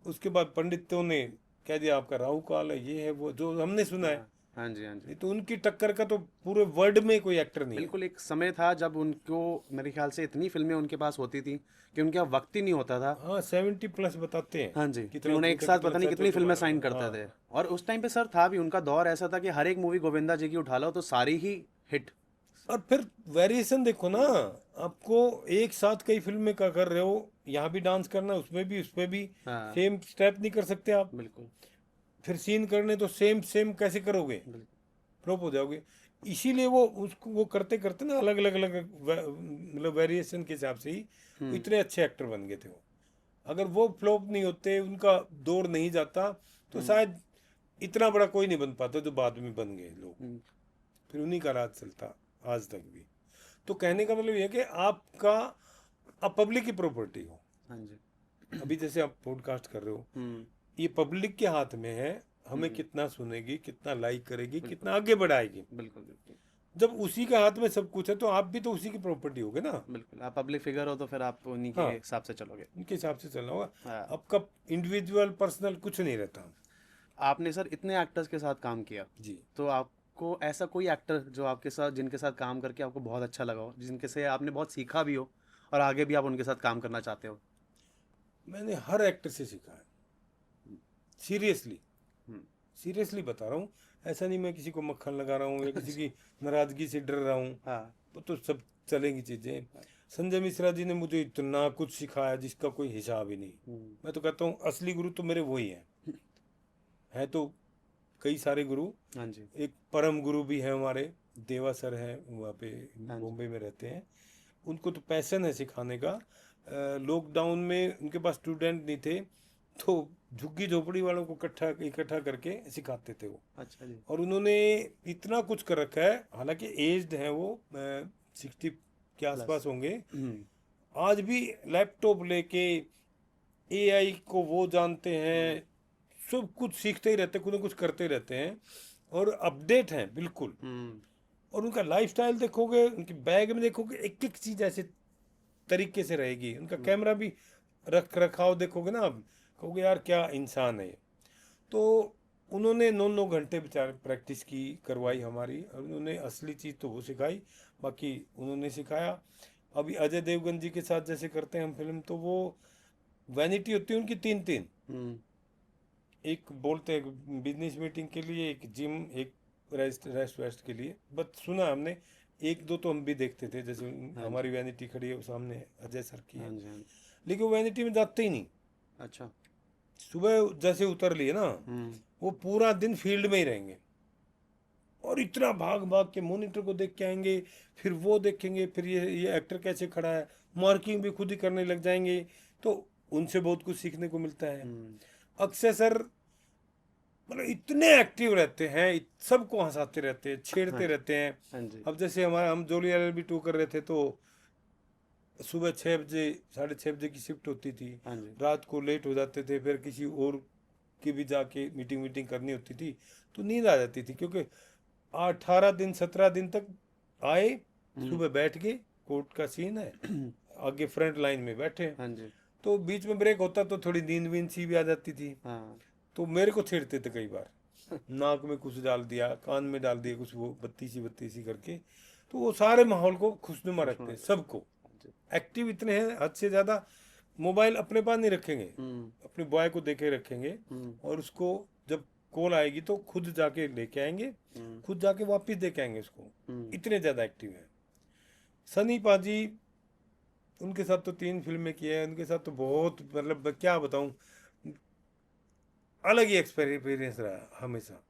उसके बाद पंडितों ने कह दिया आपका राहु काल है, ये है वो, जो हमने सुना है। हाँ जी, हाँ जी। नहीं तो उनकी टक्कर का तो पूरे वर्ल्ड में कोई एक्टर नहीं है। बिल्कुल, एक समय था जब उनको मेरे ख्याल से इतनी फिल्में उनके पास होती थी कि उनके पास वक्त ही नहीं होता था। हाँ 70+ बताते हैं। हाँ जी, कितना उन्हें एक साथ पता नहीं कितनी फिल्में साइन करते हाँ। थे। और उस टाइम पे सर था भी, उनका दौर ऐसा था कि हर एक मूवी गोविंदा जी की उठा लो तो सारी ही हिट। और फिर वेरिएशन देखो ना, आपको एक साथ कई फिल्में का कर रहे हो, यहाँ भी डांस करना, उसमें भी, उसमें भी हाँ। सेम स्टेप नहीं कर सकते आप। बिल्कुल। फिर सीन करने तो सेम सेम कैसे करोगे, फ्लॉप हो जाओगे। इसीलिए वो उसको वो करते करते ना अलग अलग अलग मतलब वेरिएशन के हिसाब से ही इतने अच्छे एक्टर बन गए थे वो। अगर वो फ्लॉप नहीं होते, उनका दौर नहीं जाता, तो शायद इतना बड़ा कोई नहीं बन पाता जो बाद में बन गए लोग। फिर उन्हीं का राज चलता आज तक भी। तो कहने का मतलब ये कि आपका आप पब्लिक की प्रॉपर्टी हो। हाँ जी। अभी जैसे आप पॉडकास्ट कर रहे हो, ये पब्लिक के हाथ में है, हमें कितना सुनेगी, कितना लाइक करेगी, कितना आगे बढ़ाएगी। बिल्कुल बिल्कुल। जब उसी के हाथ में सब कुछ है तो आप भी तो उसी की प्रॉपर्टी होगे ना। बिल्कुल, आप पब्लिक फिगर हो तो फिर आप उन्हीं के हाँ, हिसाब से चलोगे। उनके हिसाब से चलना होगा। हाँ। आपका इंडिविजुअल पर्सनल कुछ नहीं रहता। आपने सर इतने एक्टर्स के साथ काम किया, जी। तो आपको ऐसा कोई एक्टर जो आपके साथ, जिनके साथ काम करके आपको बहुत अच्छा लगा हो, जिनके से आपने बहुत सीखा भी हो और आगे भी आप उनके साथ काम करना चाहते हो? मैंने हर एक्टर से सीखा है, सीरियसली हम्म। सीरियसली बता रहा हूँ। ऐसा नहीं मैं किसी को मक्खन लगा रहा हूँ या किसी की नाराजगी से डर रहा हूँ। हाँ। वो तो सब चलेंगी चीजें। संजय मिश्रा जी ने मुझे इतना कुछ सिखाया जिसका कोई हिसाब ही नहीं। मैं तो कहता हूँ असली गुरु तो मेरे वही है तो कई सारे गुरु। हाँ जी। एक परम गुरु भी है हमारे, देवा सर हैं, वहाँ पे हाँ जी। बॉम्बे में रहते हैं। उनको तो पैशन है सिखाने का। लॉकडाउन में उनके पास स्टूडेंट नहीं थे तो झुग्गी झोपड़ी वालों को इकट्ठा करके सिखाते थे वो। अच्छा जी। और उन्होंने इतना कुछ कर रखा है, हालांकि एज्ड हैं वो, 60 के आसपास प्लस। होंगे। हम्म। आज भी लैपटॉप लेके एआई को वो जानते हैं, सब कुछ सीखते ही रहते, कुछ ना कुछ करते रहते हैं और अपडेट हैं बिल्कुल। हम्म। और उनका लाइफस्टाइल देखोगे, उनके बैग में देखोगे, एक एक चीज ऐसे तरीके से रहेगी। उनका कैमरा भी रख रखाव देखोगे ना आप, कहोगे यार क्या इंसान है ये। तो उन्होंने 9 9 घंटे बेचारे प्रैक्टिस की, करवाई हमारी, और उन्होंने असली चीज़ तो वो सिखाई, बाकी उन्होंने सिखाया। अभी अजय देवगन जी के साथ जैसे करते हैं हम फिल्म, तो वो वैनिटी होती है उनकी 3 3। हम्म। एक बोलते हैं बिजनेस मीटिंग के लिए, एक जिम, एक रेस्ट वेस्ट के लिए। बस सुना हमने, एक दो तो हम भी देखते थे, जैसे हाँ जी। हमारी वैनिटी खड़ी है सामने, अजय सर की हाँ है। जी। हाँ जी। लेकिन वो वैनिटी में जाते ही नहीं। अच्छा। सुबह जैसे उतर लिए ना, हम्म। वो पूरा दिन फील्ड में ही रहेंगे और इतना भाग भाग के मॉनिटर को देख के आएंगे, फिर वो देखेंगे, फिर ये एक्टर कैसे खड़ा है, मार्किंग भी खुद ही करने लग जाएंगे। तो उनसे बहुत कुछ सीखने को मिलता है। हम्म। अक्षय सर मतलब इतने एक्टिव रहते हैं, सबको हंसाते रहते हैं, हाँ छेड़ते जी। रहते हैं। हाँ जी। अब जैसे हमारा, हम जोली LLB 2 कर रहे थे, तो सुबह 6 बजे, 6:30 की शिफ्ट होती थी। हाँ जी। रात को लेट हो जाते थे, फिर किसी और की भी जाके मीटिंग करनी होती थी, तो नींद आ जाती थी। क्योंकि 18 दिन 17 दिन तक आए, सुबह बैठ के, कोर्ट का सीन है, आगे फ्रंट लाइन में बैठे, हाँ जी। तो बीच में ब्रेक होता तो थोड़ी नींद वींद सी भी आ जाती थी। हाँ। तो मेरे को छेड़ते थे कई बार, नाक में कुछ डाल दिया, कान में डाल दिया कुछ, वो बत्ती सी करके। तो वो सारे माहौल को खुशनुमा रखते हैं, सबको हाँ जी। एक्टिव इतने हैं, हद से ज़्यादा। मोबाइल अपने पास नहीं रखेंगे, हम्म। अपने बॉय को देखे रखेंगे, हम्म। और उसको जब कॉल आएगी तो खुद जाके लेके आएंगे, हम्म। खुद जाके वापस दे के आएंगे उसको। हम्म। इतने ज़्यादा एक्टिव हैं। सनी पाजी, उनके साथ तो 3 फिल्में की है, उनके साथ तो बहुत, मतलब क्या बताऊं, अलग ही एक्सपीरियंस रहा हमेशा।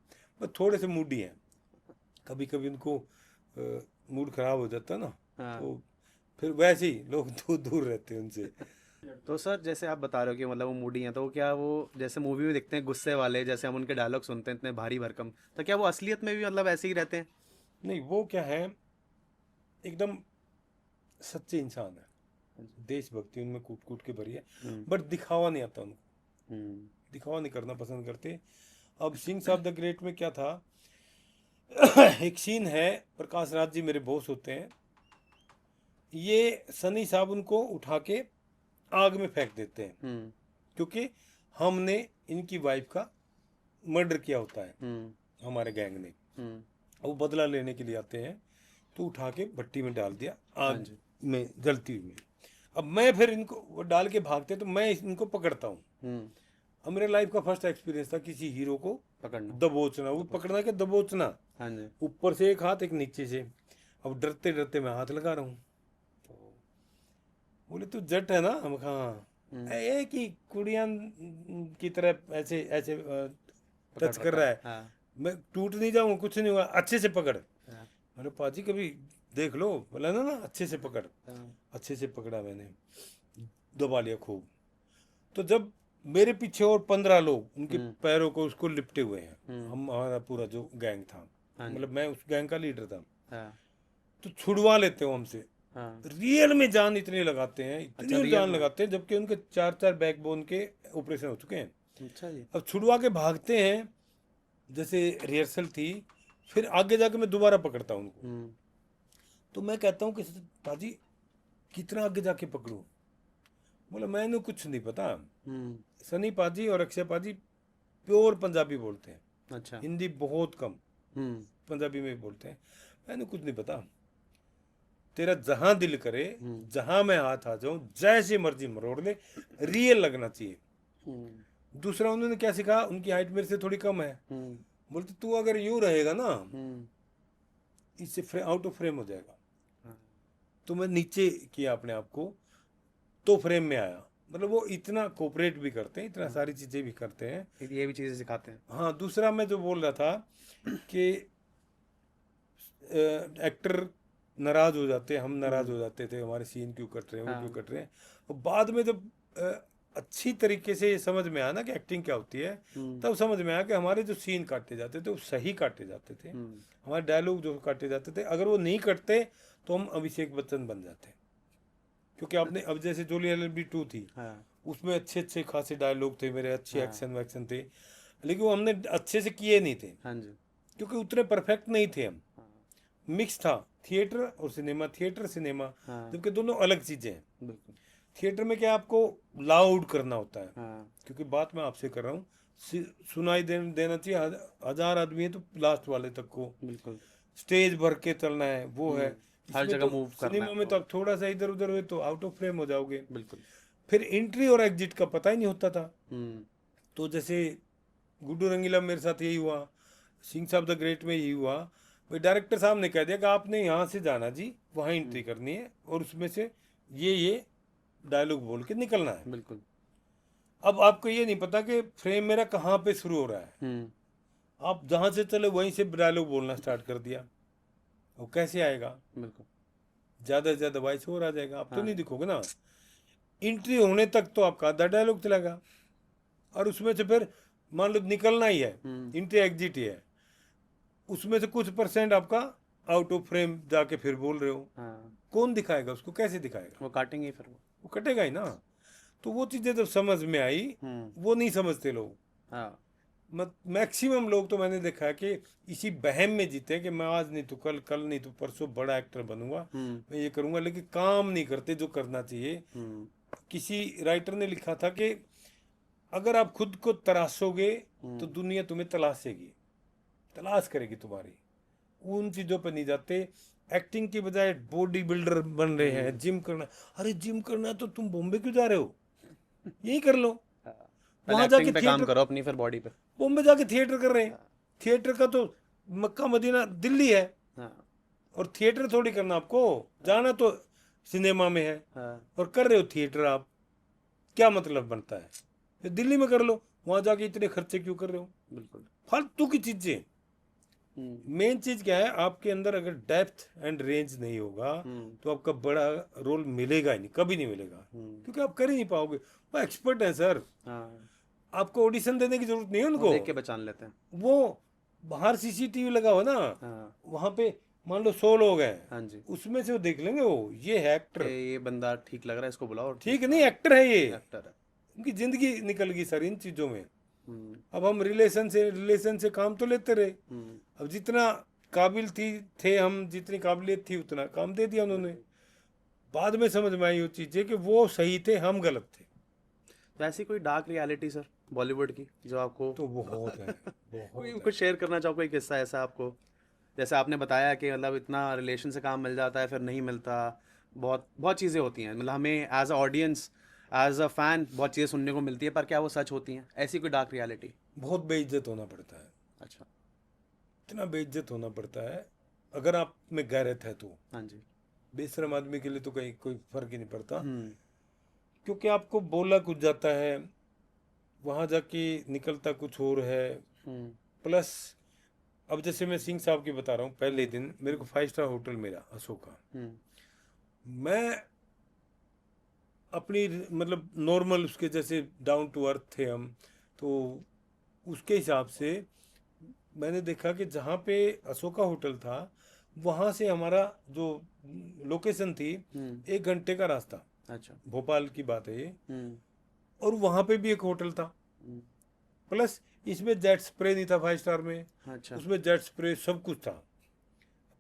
बस थोड़े से मूडी हैं, कभी कभी उनको मूड खराब हो जाता है ना, हाँ। तो फिर वैसे ही लोग दूर दूर रहते हैं उनसे। तो सर जैसे आप बता रहे हो कि मतलब वो मूडी हैं, तो क्या वो जैसे मूवी में दिखते हैं गुस्से वाले, जैसे हम उनके डायलॉग सुनते हैं इतने भारी भरकम, तो क्या वो असलियत में भी मतलब ऐसे ही रहते हैं? नहीं, वो क्या है, एकदम सच्चे इंसान है, देशभक्ति उनमें कूट कूट के भरी है। हम्म। बट दिखावा नहीं आता उनको, हम्म। दिखावा नहीं करना पसंद करते। अब सिंह साहब द ग्रेट में क्या था, एक सीन है, प्रकाश राज जी मेरे बॉस होते हैं, ये सनी साहब उनको उठा के आग में फेंक देते हैं, हम्म। क्योंकि हमने इनकी वाइफ का मर्डर किया होता है, हम्म। हमारे गैंग ने। हम्म। वो बदला लेने के लिए आते हैं, तो उठा के भट्टी में डाल दिया, हाँ आग जी। में जलती हुई में। अब मैं फिर इनको, वो डाल के भागते तो मैं इनको पकड़ता हूँ। हम्म। अब मेरे लाइफ का फर्स्ट एक्सपीरियंस था किसी हीरो को पकड़ना। दबोचना, वो पकड़ना क्या, दबोचना। हाँ जी। ऊपर से एक हाथ, एक नीचे से। अब डरते डरते मैं हाथ लगा रहा हूँ, तो बोले तू जट है ना, हम कहा हाँ। एक ही कुड़ियां की तरह ऐसे ऐसे पकड़ टच कर रखा रहा है। है, हाँ। मैं टूट नहीं जाऊंगा, कुछ नहीं हुआ, अच्छे से पकड़। हाँ। मैंने पाजी कभी देख लो, बोला ना ना अच्छे से पकड़। हाँ। अच्छे से पकड़ा मैंने, दबा लिया खूब। तो जब मेरे पीछे और 15 लोग उनके पैरों को उसको लिपटे हुए हैं, हम, हमारा पूरा जो गैंग था, हाँ जी। मतलब मैं उस गैंग का लीडर था, हाँ। तो छुड़वा लेते हो हमसे। हाँ। रियल में जान इतनी लगाते हैं, अच्छा, इतनी रियल जान में? लगाते हैं, जबकि उनके 4 4 बैकबोन के ऑपरेशन हो चुके हैं। अच्छा जी। अब छुड़वा के भागते हैं, जैसे रिहर्सल थी, फिर आगे जाके मैं दोबारा पकड़ता हूँ उनको। हम्म, तो मैं कहता हूँ कि पाजी कितना आगे जाके पकड़ूं। बोला मैंने कुछ नहीं पता। हम्म, सनी पाजी और अक्षय पाजी प्योर पंजाबी बोलते हैं, अच्छा, हिंदी बहुत कम, हम्म, पंजाबी में बोलते हैं। मैंने कुछ नहीं पता, तेरा जहां दिल करे, हम्म, जहां मैं हाथ आ जाऊं, जैसे मर्जी मरोड़ ले, रियल लगना चाहिए। हम्म, दूसरा उन्होंने क्या सिखा, उनकी हाइट मेरे से थोड़ी कम है, हम्म, बोलते तू अगर यूं रहेगा ना हम्म, इससे आउट ऑफ फ्रेम हो जाएगा। हाँ, तो मैं नीचे किया अपने आप को, तो फ्रेम में आया। मतलब वो इतना कोऑपरेट भी करते हैं, इतना हाँ, सारी चीजें भी करते हैं। ये भी चीज़ें सिखाते हैं। हाँ, दूसरा मैं जो बोल रहा था कि एक्टर नाराज हो जाते, हम नाराज हो जाते थे, हमारे सीन क्यों कट रहे हैं, वो क्यों हाँ, कट रहे हैं। और बाद में जब अच्छी तरीके से ये समझ में आया ना कि एक्टिंग क्या होती है, हम्म, तब समझ में आया कि हमारे जो सीन काटे जाते थे वो सही काटे जाते थे। हम्म, हमारे डायलॉग जो काटे जाते थे, अगर वो नहीं कटते तो हम अभिषेक बच्चन बन जाते। क्योंकि आपने अब जैसे जोली एलएलबी 2 थी, हाँ, उसमें अच्छे अच्छे खासे डायलॉग थे मेरे, अच्छे हाँ, एक्शन वैक्शन थे, लेकिन वो हमने अच्छे से किए नहीं थे, हाँ जी, क्योंकि उतने परफेक्ट नहीं थे हम। हाँ, मिक्स था थिएटर और सिनेमा, थिएटर सिनेमा, हाँ, जबकि दोनों अलग चीजें हैं। बिल्कुल, थिएटर में क्या आपको लाउड करना होता है, हाँ, क्योंकि बात मैं आपसे कर रहा हूँ, सुनाई देना चाहिए, हजार आदमी है तो लास्ट वाले तक को, बिल्कुल, स्टेज भर के चलना है, वो है। हर इसमें जगह तो मूव करना है सिनेमा में तो आपको, आप थोड़ा सा इधर उधर हुए तो आउट ऑफ फ्रेम हो जाओगे। बिल्कुल, फिर एंट्री और एग्जिट का पता ही नहीं होता था। हम्म, तो जैसे गुड्डू रंगीला मेरे साथ यही हुआ, सिंह साहब द ग्रेट में यही हुआ। भाई डायरेक्टर साहब ने कह दिया कि आपने यहाँ से जाना जी, वहाँ एंट्री करनी है और उसमें से ये डायलॉग बोल के निकलना है। बिल्कुल, अब आपको ये नहीं पता कि फ्रेम मेरा कहाँ पे शुरू हो रहा है, हम्म, आप जहाँ से चले वहीं से डायलॉग बोलना स्टार्ट कर दिया। वो कैसे आएगा, बिल्कुल, ज़्यादा से ज़्यादा वॉइस और आ जाएगा, आप तो हाँ, नहीं दिखोगे ना। एंट्री होने तक तो आपका आधा डायलॉग चलेगा, और उसमें से फिर मान लो निकलना ही है, हम्म, एंट्री एग्जिट ही है, उसमें से कुछ परसेंट आपका आउट ऑफ फ्रेम जाके फिर बोल रहे हो। हाँ, कौन दिखाएगा उसको, कैसे दिखाएगा, वो काटेंगे फिर वो कटेगा ही ना। तो वो चीज़ें जब समझ में आई, वो नहीं समझते लोग। हाँ, मैक्सिमम लोग तो मैंने देखा है कि इसी बहम में जीते हैं कि मैं आज नहीं तो कल, कल नहीं तो परसों बड़ा एक्टर बनूंगा, हम्म, मैं ये करूंगा, लेकिन काम नहीं करते जो करना चाहिए। हम्म, किसी राइटर ने लिखा था कि अगर आप खुद को तराशोगे तो दुनिया तुम्हें तलाशेगी, तलाश करेगी तुम्हारी। उन चीज़ों पर नहीं जाते, एक्टिंग की बजाय बॉडी बिल्डर बन रहे हैं, जिम करना। अरे जिम करना है तो तुम बॉम्बे क्यों जा रहे हो, यही कर लो। हाँ, पहले वहां जाके एक्टिंग पे काम थिएटर, करो अपनी, फिर बॉडी पे, बॉम्बे जाके थिएटर कर रहे हैं। थिएटर का तो मक्का मदीना दिल्ली है, हाँ, और थिएटर थोड़ी करना आपको, जाना तो सिनेमा में है, हाँ, और कर रहे हो थिएटर आप। क्या मतलब बनता है, ये दिल्ली में कर लो, वहां जाके इतने खर्चे क्यों कर रहे हो, बिल्कुल, फालतू की चीजें। हम्म, मेन चीज क्या है, आपके अंदर अगर डेप्थ एंड रेंज नहीं होगा हम्म, तो आपका बड़ा रोल मिलेगा ही नहीं, कभी नहीं मिलेगा, क्योंकि आप कर ही नहीं पाओगे। वो एक्सपर्ट है सर, हाँ, आपको ऑडिशन देने की जरूरत नहीं है वो उनको। देख के पहचान लेते हैं, वो बाहर सीसीटीवी लगा हो ना, हाँ, वहां पे मान लो 100 लोग हैं, हाँ जी, उसमें से वो देख लेंगे, वो ये है एक्टर, ये बंदा ठीक लग रहा है, इसको बुलाओ, ठीक नहीं एक्टर है ये। एक्टर है, उनकी जिंदगी निकल गई सर इन चीजों में। हम्म, अब हम रिलेशन से काम तो लेते रहे, हम्म, अब जितना काबिल थे हम, जितनी काबिलियत थी उतना काम दे दिया उन्होंने। बिल्कुल। बाद में समझ में आई वो चीजें कि वो सही थे, हम गलत थे। तो ऐसी कोई डार्क रियलिटी सर बॉलीवुड की जो आपको तो बहुत है, कोई बहुत है। कुछ शेयर करना चाहो, कोई किस्सा ऐसा आपको, जैसे आपने बताया कि मतलब इतना रिलेशन से काम मिल जाता है फिर नहीं मिलता, बहुत बहुत चीज़ें होती हैं, मतलब हमें as a audience, as a fan बहुत चीज़ें सुनने को मिलती है, पर क्या वो सच होती हैं, ऐसी कोई डार्क रियलिटी? बहुत बेइज्जत होना पड़ता है, अच्छा, इतना बेइज्जत होना पड़ता है। अगर आप में गैरत है तो, हाँ जी, बेशरम आदमी के लिए तो कहीं कोई फर्क ही नहीं पड़ता, हम्म, क्योंकि आपको बोला कुछ जाता है, वहां जाके निकलता कुछ और है। हम्म, प्लस अब जैसे मैं सिंह साहब की बता रहा हूँ, पहले दिन मेरे को 5 स्टार होटल मिला अशोका। हम्म, मैं अपनी मतलब नॉर्मल उसके जैसे डाउन टू अर्थ थे हम, तो उसके हिसाब से मैंने देखा कि जहाँ पे अशोका होटल था, वहाँ से हमारा जो लोकेशन थी, हम्म, 1 घंटे का रास्ता, अच्छा, भोपाल की बात है ये, हम्म, और वहाँ पे भी एक होटल था, हम्म, प्लस इसमें जेट स्प्रे नहीं था 5 स्टार में, अच्छा। उसमें जेट स्प्रे सब कुछ था।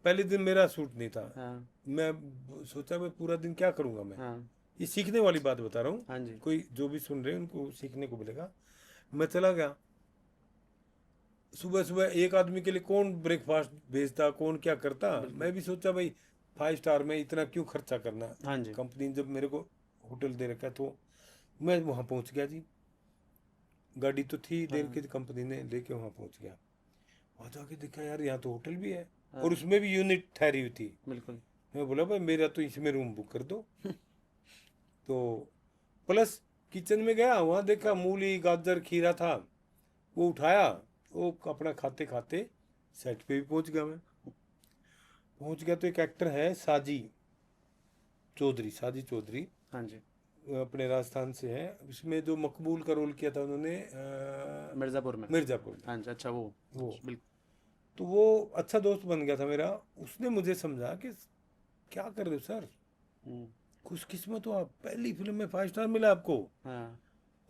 पहले दिन मेरा सूट नहीं था, हाँ मैं सोचा मैं पूरा दिन क्या करूंगा मैं। हाँ ये सीखने वाली बात बता रहा हूँ, हाँ जी। कोई जो भी सुन रहे हैं उनको सीखने को मिलेगा। मैं चला गया, सुबह सुबह एक आदमी के लिए कौन ब्रेकफास्ट भेजता, कौन क्या करता। मैं भी सोचा भाई 5 स्टार में इतना क्यों खर्चा करना, हाँ जी। कंपनी जब मेरे को होटल दे रखा है। तो मैं वहाँ पहुँच गया जी, गाड़ी तो थी दे हाँ रखी थी, कंपनी ने लेके वहाँ पहुँच गया। वहाँ जाके देखा यार यहाँ तो होटल भी है, हाँ। और उसमें भी यूनिट ठहरी हुई थी। बिल्कुल। मैं बोला भाई मेरा तो इसमें रूम बुक कर दो। तो प्लस किचन में गया, वहाँ देखा मूली गाजर खीरा था, वो उठाया, वो अपना खाते खाते सेट पे भी पहुंच गया। मैं पहुंच गया तो एक एक्टर है साजी चौधरी, साजी चौधरी, हाँ जी। अपने राजस्थान से है। इसमें जो मकबूल का रोल किया था उन्होंने मिर्ज़ापुर में। मिर्जापुर में, हाँ जी। अच्छा वो। वो। बिल्कुल। तो वो अच्छा दोस्त बन गया था मेरा। उसने मुझे समझा कि क्या कर रहे हो सर, हम्म, खुशकिस्मत हो आप, पहली फिल्म में 5 स्टार मिला आपको, हाँ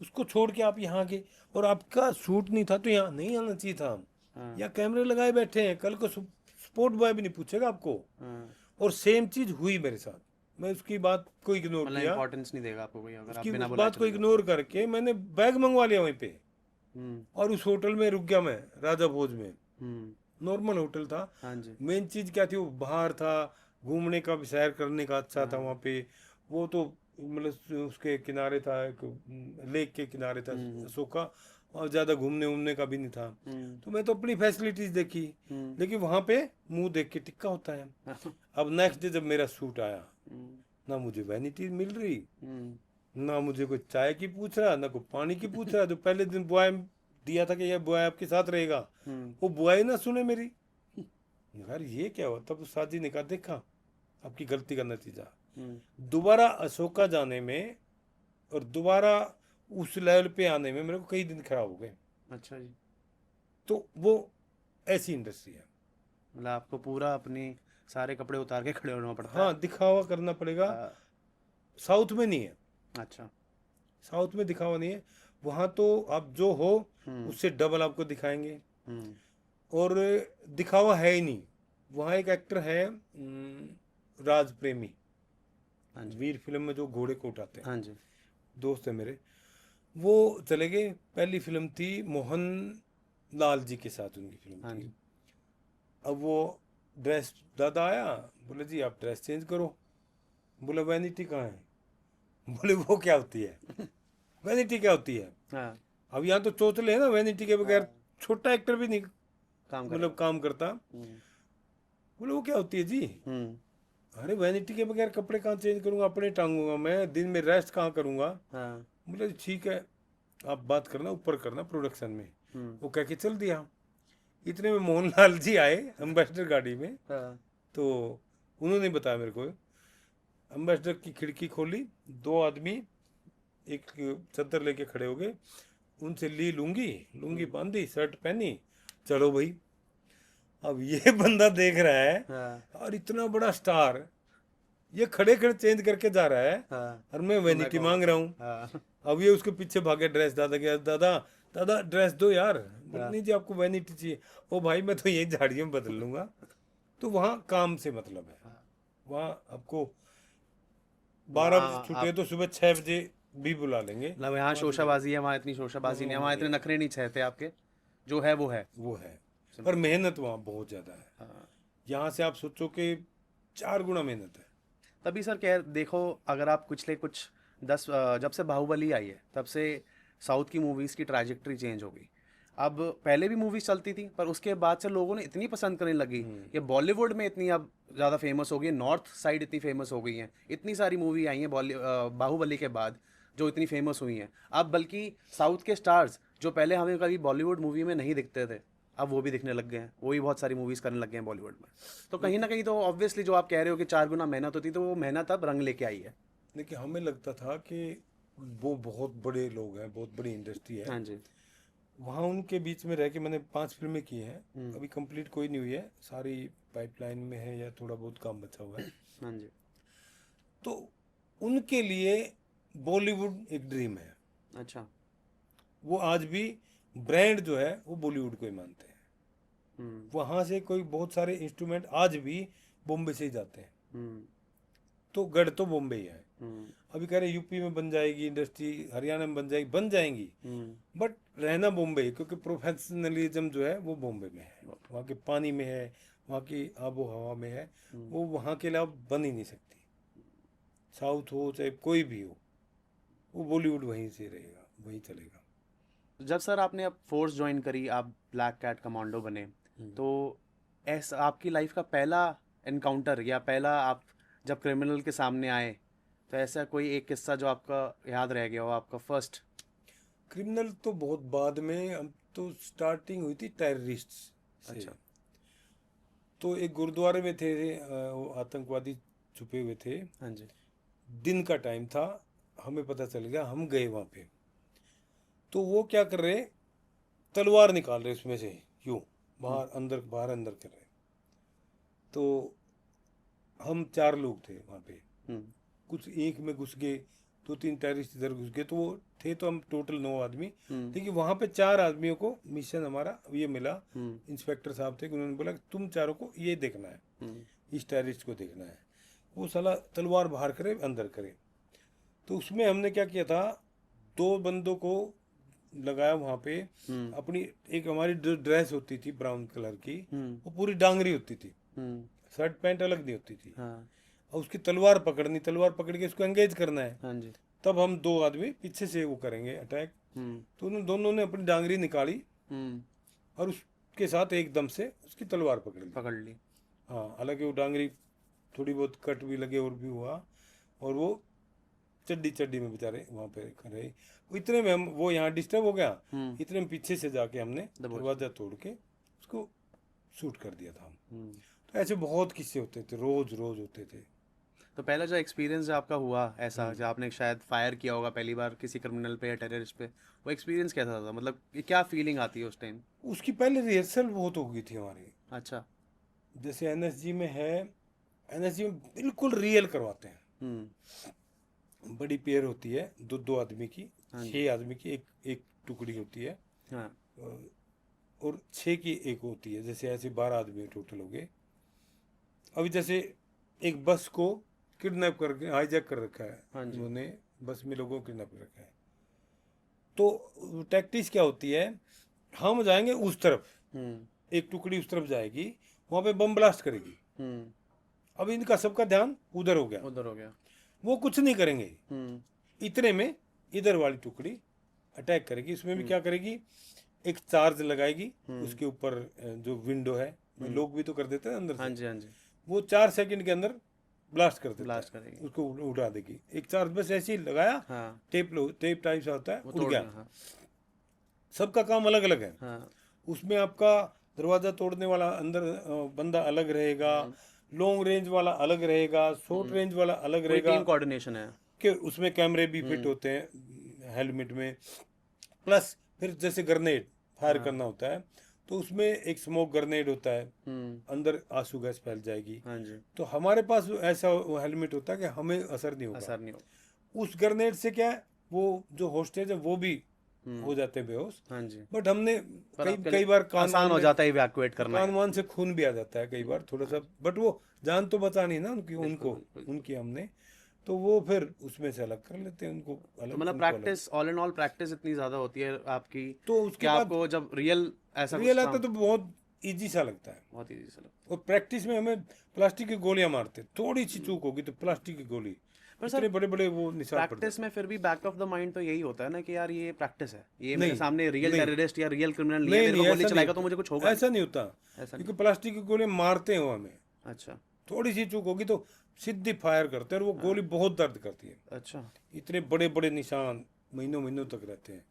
उसको छोड़ के आप यहाँ के, और आपका सूट नहीं था तो यहाँ नहीं आना चाहिए था। हाँ या कैमरे लगाए बैठे हैं, कल को स्पोर्ट बॉय भी नहीं पूछेगा आपको। हाँ। और सेम चीज हुई मेरे साथ, मैं उसकी बात को इग्नोर मतलब किया, इंपॉर्टेंस नहीं देगा आपको कोई, अगर आप उसकी बिना उस बुलाए बात को चले जाओ। इग्नोर करके मैंने बैग मंगवा लिया वहीं पे, हम्म और उस होटल में रुक गया मैं, राजा भोज में। हम्म। नॉर्मल होटल था। हाँ जी। मेन चीज क्या थी, वो बाहर था, घूमने का भी, सैर करने का अच्छा था हाँ। वहाँ पे। वो तो मतलब उसके किनारे था, एक लेक के किनारे था हम्म सोका, और ज़्यादा घूमने उमने का भी नहीं था। हम्म तो मैं तो अपनी फैसिलिटीज देखी, हम्म लेकिन वहाँ पे मुंह देख के टिक्का होता है। अब नेक्स्ट डे जब मेरा सूट आया, हम्म ना मुझे वैनिटी मिल रही, हम्म ना मुझे कोई चाय की पूछ रहा, ना कोई पानी की पूछ रहा। जो पहले दिन बॉय दिया था कि यह बॉय आपके साथ रहेगा, हम्म वो बॉय ना सुने मेरी। यार ये क्या हुआ, तब साजी ने कहा देखा आपकी गलती का नतीजा। हम्म। दोबारा अशोका जाने में और दोबारा उस लेवल पे आने में मेरे को कई दिन खराब हो गए। अच्छा जी। तो वो ऐसी इंडस्ट्री है। मतलब आपको पूरा अपनी सारे कपड़े उतार के खड़े होना पड़ता है। हाँ, दिखावा करना पड़ेगा। साउथ में नहीं है, अच्छा। साउथ में दिखावा नहीं है। वहाँ तो आप जो हो हम्म उससे डबल आपको दिखाएंगे, हम्म। और दिखावा है ही नहीं। वहाँ एक एक्टर है राज प्रेमी, हाँ जी। वीर फिल्म में जो घोड़े को उठाते हैं, हाँ जी। दोस्त है मेरे। वो चले गए, पहली फिल्म थी मोहन लाल जी के साथ उनकी फिल्म हाँ थी। जी। अब वो ड्रेस, दादा आया, बोले जी आप ड्रेस चेंज करो। बोले वैनिटी कहाँ है? बोले वो क्या होती है, वैनिटी क्या होती है? हाँ। अब यहाँ तो चोचले है ना, वैनिटी के बगैर हाँ, छोटा एक्टर भी नहीं काम मतलब करेगा। काम करता। हम्म बोले वो क्या होती है जी? हम्म। अरे वैनिटी के बगैर कपड़े कहाँ चेंज करूंगा, अपने टांगूंगा मैं, दिन में रेस्ट कहाँ करूंगा? हाँ। बोले ठीक है, आप बात करना ऊपर करना प्रोडक्शन में। हम्म। वो कह के चल दिया। इतने में मोहनलाल जी आए एम्बेसडर गाड़ी में। हाँ। तो उन्होंने बताया मेरे को, एम्बेसडर की खिड़की खोली, दो आदमी एक चादर लेके खड़े हो गए, उनसे ली लुंगी, लुंगी बांधी, शर्ट पहनी, चलो भाई। अब ये बंदा देख रहा है, हाँ। और इतना बड़ा स्टार ये खड़े खड़े चेंज करके जा रहा है, हाँ। और मैं तो मैं वैनिटी कौन? मांग रहा हूँ। हाँ। अब ये उसके पीछे भागे, ड्रेस दादा गया, दादा दादा ड्रेस दो यार। बोले हाँ। नहीं जी आपको वैनिटी चाहिए। ओ भाई मैं तो यही झाड़ियों में बदल लूंगा। तो वहाँ काम से मतलब है, हाँ। वहाँ आपको 12 बजे वहाँ छुटे आप तो सुबह 6 बजे भी बुला लेंगे। मतलब यहाँ वहाँ से शोशाबाजी है, वहाँ इतनी शोशाबाजी नहीं है, वहाँ नहीं इतने है, नखरे नहीं सहते आपके। जो है वो है। वो है। पर सिंपल। मेहनत वहाँ बहुत ज़्यादा है, हाँ। यहाँ से आप सोचो कि 4 गुना मेहनत है। तभी सर कह देखो, अगर आप पिछले कुछ जब से बाहुबली आई है तब से साउथ की मूवीज़ की ट्रैजेक्टरी चेंज हो गई। अब पहले भी मूवीज़ चलती थी, पर उसके बाद से लोगों ने इतनी पसंद करने लगी कि बॉलीवुड में इतनी अब ज़्यादा फेमस हो गई है, नॉर्थ साइड इतनी फेमस हो गई हैं, इतनी सारी मूवी आई हैं बाहुबली के बाद जो इतनी फेमस हुई हैं। अब बल्कि साउथ के स्टार्स जो पहले हमें कभी बॉलीवुड मूवी में नहीं दिखते थे, अब वो भी दिखने लग गए हैं, वो भी बहुत सारी मूवीज़ करने लग गए हैं बॉलीवुड में। तो कहीं ना कहीं तो ऑब्वियसली जो आप कह रहे हो कि 4 गुना मेहनत होती, तो वो मेहनत अब रंग लेके आई है। देखिए हमें लगता था कि वो बहुत बड़े लोग हैं, बहुत बड़ी इंडस्ट्री है। हाँ जी। वहाँ उनके बीच में रह के मैंने 5 फिल्में की हैं, हम्म। अभी कंप्लीट कोई नहीं हुई है, सारी पाइपलाइन में है या थोड़ा बहुत काम बचा हुआ है। हाँ जी। तो उनके लिए बॉलीवुड एक ड्रीम है। अच्छा। वो आज भी ब्रांड जो है वो बॉलीवुड को ही मानते हैं। वहाँ से कोई बहुत सारे इंस्ट्रूमेंट आज भी बॉम्बे से ही जाते हैं, तो गढ़ तो बॉम्बे ही है। अभी कह रहे यूपी में बन जाएगी इंडस्ट्री, हरियाणा में बन जाएगी, बन जाएंगी, बट रहना बॉम्बे ही, क्योंकि प्रोफेशनलिज्म जो है वो बॉम्बे में है, वहाँ के पानी में है, वहाँ की आबो हवा में है, वो वहाँ के अलावा बन ही नहीं सकती। साउथ हो चाहे कोई भी हो, वो बॉलीवुड वहीं से रहेगा, वहीं चलेगा। जब सर आपने अब फोर्स ज्वाइन करी, आप ब्लैक कैट कमांडो बने, तो ऐसा आपकी लाइफ का पहला एनकाउंटर या पहला आप जब क्रिमिनल के सामने आए, तो ऐसा कोई एक किस्सा जो आपका याद रह गया हो, आपका फर्स्ट? क्रिमिनल तो बहुत बाद में, हम तो स्टार्टिंग हुई थी टेररिस्ट से। अच्छा। तो एक गुरुद्वारे में थे, वो आतंकवादी छुपे हुए थे, हाँ जी। दिन का टाइम था, हमें पता चल गया, हम गए वहाँ पे। तो वो क्या कर रहे, तलवार निकाल रहे उसमें से, यूं बाहर अंदर बाहर अंदर कर रहे। तो हम 4 लोग थे वहाँ पे, कुछ एक में घुस गए, 2-3 टेररिस्ट इधर घुस गए, तो वो थे तो हम टोटल 9 आदमी। लेकिन वहाँ पे 4 आदमियों को मिशन हमारा ये मिला, इंस्पेक्टर साहब थे, उन्होंने बोला तुम चारों को ये देखना है, इस टेररिस्ट को देखना है। वो साला तलवार बाहर करे अंदर करे। तो उसमें हमने क्या किया था, 2 बंदों को लगाया वहाँ पे, अपनी एक हमारी ड्रेस होती थी ब्राउन कलर की, वो पूरी डांगरी होती थी, शर्ट पैंट अलग नहीं होती थी, और उसकी तलवार पकड़नी, तलवार पकड़ के उसको एंगेज करना है। हाँ जी। तब हम 2 आदमी पीछे से वो करेंगे अटैक। तो उन दोनों ने अपनी डांगरी निकाली और उसके साथ एकदम से उसकी तलवार पकड़ ली। हाँ, हालांकि वो डांगरी थोड़ी बहुत कट भी लगे और भी हुआ, और वो चड्डी में बेचारे वहाँ पे खड़े। इतने में हम, वो यहाँ डिस्टर्ब हो गया, इतने में पीछे से जाके हमने दरवाजा तोड़ के उसको शूट कर दिया था हम। तो ऐसे बहुत किस्से होते थे, रोज रोज होते थे। तो पहला जो एक्सपीरियंस जो आपका हुआ ऐसा, जो आपने शायद फायर किया होगा पहली बार किसी क्रिमिनल पे या टेररिस्ट पे, वो एक्सपीरियंस कैसा था? मतलब क्या फीलिंग आती है उस टाइम? उसकी पहले रिहर्सल बहुत हो गई थी हमारी। अच्छा। जैसे एनएसजी में है, एनएसजी में बिल्कुल रियल करवाते हैं। बड़ी पेयर होती है, 2-2 आदमी की, 6 आदमी की एक टुकड़ी होती है। हाँ। और 6 की एक होती है, जैसे ऐसे 12 आदमी टोटल हो गए। अभी जैसे एक बस को किडनैप करके हाईजैक कर रखा है, उन्होंने बस में लोगों को किडनैप कर रखा है। तो टैक्टिस क्या होती है, हम जाएंगे उस तरफ, एक टुकड़ी उस तरफ जाएगी, वहां पे बम ब्लास्ट करेगी। अब इनका सबका ध्यान उधर हो गया, वो कुछ नहीं करेंगे। इतने में इधर वाली टुकड़ी अटैक करेगी। इसमें भी क्या करेगी, एक चार्ज लगाएगी उसके ऊपर, जो विंडो है, लोग भी तो कर देते हैं अंदर से। हाँ जी, हाँ जी। वो 4 सेकंड के अंदर ब्लास्ट कर देता ब्लास्ट है, करेगी, उसको उड़ा देगी। एक चार्ज बस ऐसे ही लगाया, हाँ, टेप टाइप सा होता है, वो उड़ तोड़ गया। गया, हाँ, सबका काम अलग अलग है। हाँ, उसमें आपका दरवाजा तोड़ने वाला अंदर बंदा अलग रहेगा, लॉन्ग रेंज वाला अलग रहेगा, शॉर्ट रेंज वाला अलग कोई रहेगा, टीम कोऑर्डिनेशन है। कि उसमें कैमरे भी फिट होते हैं हेलमेट में। प्लस फिर जैसे ग्रेनेड फायर करना होता है, तो उसमें एक स्मोक ग्रेनेड होता है, अंदर आंसू गैस फैल जाएगी। हाँ जी। तो हमारे पास ऐसा हेलमेट होता है कि हमें असर नहीं होगा। असर नहीं हो। उस ग्रेनेड से क्या है, वो जो होस्टेज है वो भी हो जाते हैं बेहोश। हाँ जी। बट हमने पर आपके कई लिए बार आसान हो जाता है इवैक्यूएट करना। कान वान से खून भी आ जाता है कई बार थोड़ा सा, बट वो जान तो बचा नहीं ना उनको, बिल्कुल। उनकी हमने, तो वो फिर उसमें से अलग कर लेते हैं उनको अलग। तो मतलब practice, all and all practice इतनी ज़्यादा होती है आपकी, तो उसके कि बाद आपको जब रियल ऐसा कुछ रियल आता काम, तो बहुत इजी सा लगता है। बहुत ईजी से लगता और प्रैक्टिस में हमें प्लास्टिक की गोलियां मारते, थोड़ी सी चूक होगी तो प्लास्टिक की गोली, पर इतने बड़े बड़े वो निशान पड़ प्रैक्टिस में फिर भी बैक ऑफ द माइंड तो यही होता है ना कि यार ये प्रैक्टिस है, ये नहीं, मेरे सामने रियल नहीं। टेररिस्ट या रियल क्रिमिनल नहीं है, नहीं मेरे नहीं, को गोली ऐसा चलाएगा नहीं, तो मुझे कुछ होगा ऐसा नहीं होता, ऐसा क्योंकि प्लास्टिक की गोली मारते हैं वो हमें। अच्छा, थोड़ी सी चूक होगी तो सीधी फायर करते हैं, और वो गोली बहुत दर्द करती है। अच्छा। इतने बड़े बड़े निशान महीनों महीनों तक रहते हैं,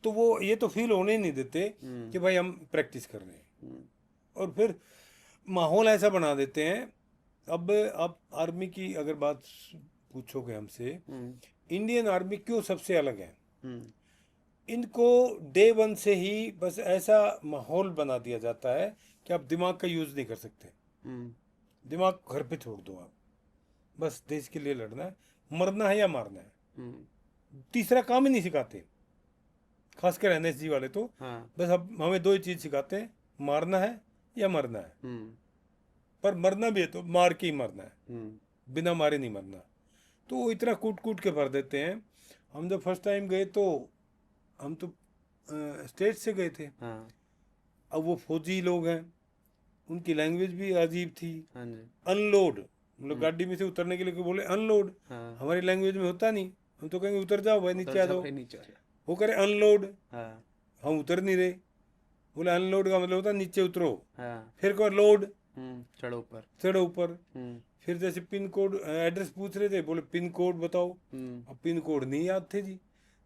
तो वो ये तो फील होने ही नहीं देते कि भाई हम प्रैक्टिस कर रहे हैं। और फिर माहौल ऐसा बना देते हैं। अब आप आर्मी की अगर बात पूछोगे हमसे, इंडियन आर्मी क्यों सबसे अलग है, इनको डे 1 से ही बस ऐसा माहौल बना दिया जाता है कि आप दिमाग का यूज नहीं कर सकते। दिमाग घर पे छोड़ दो आप, बस देश के लिए लड़ना है, मरना है या मारना है, तीसरा काम ही नहीं सिखाते। खासकर एनएसजी वाले तो हाँ। बस अब हमें दो ही चीज सिखाते हैं, मारना है या मरना है। पर मरना भी है तो मार के ही मरना है, बिना मारे नहीं मरना। तो वो इतना कूट कूट के भर देते हैं। हम जब फर्स्ट टाइम गए तो हम तो स्टेट से गए थे। हाँ। अब वो फौजी लोग हैं, उनकी लैंग्वेज भी अजीब थी। हाँ जी। अनलोड, मतलब गाड़ी में से उतरने के लिए कोई बोले अनलोड, हाँ। हमारी लैंग्वेज में होता नहीं। हम तो कहेंगे उतर जाओ भाई, नीचे आ जाओ। नीचे आ जा। वो करे अनलोड, हाँ। हम उतर नहीं रहे। बोले अनलोड का मतलब होता है नीचे उतरो। हाँ। फिर कहो लोड, चढ़ो ऊपर। चढ़ो ऊपर। फिर जैसे पिन कोड एड्रेस पूछ रहे थे, बोले पिन कोड बताओ। अब पिन कोड नहीं याद थे जी।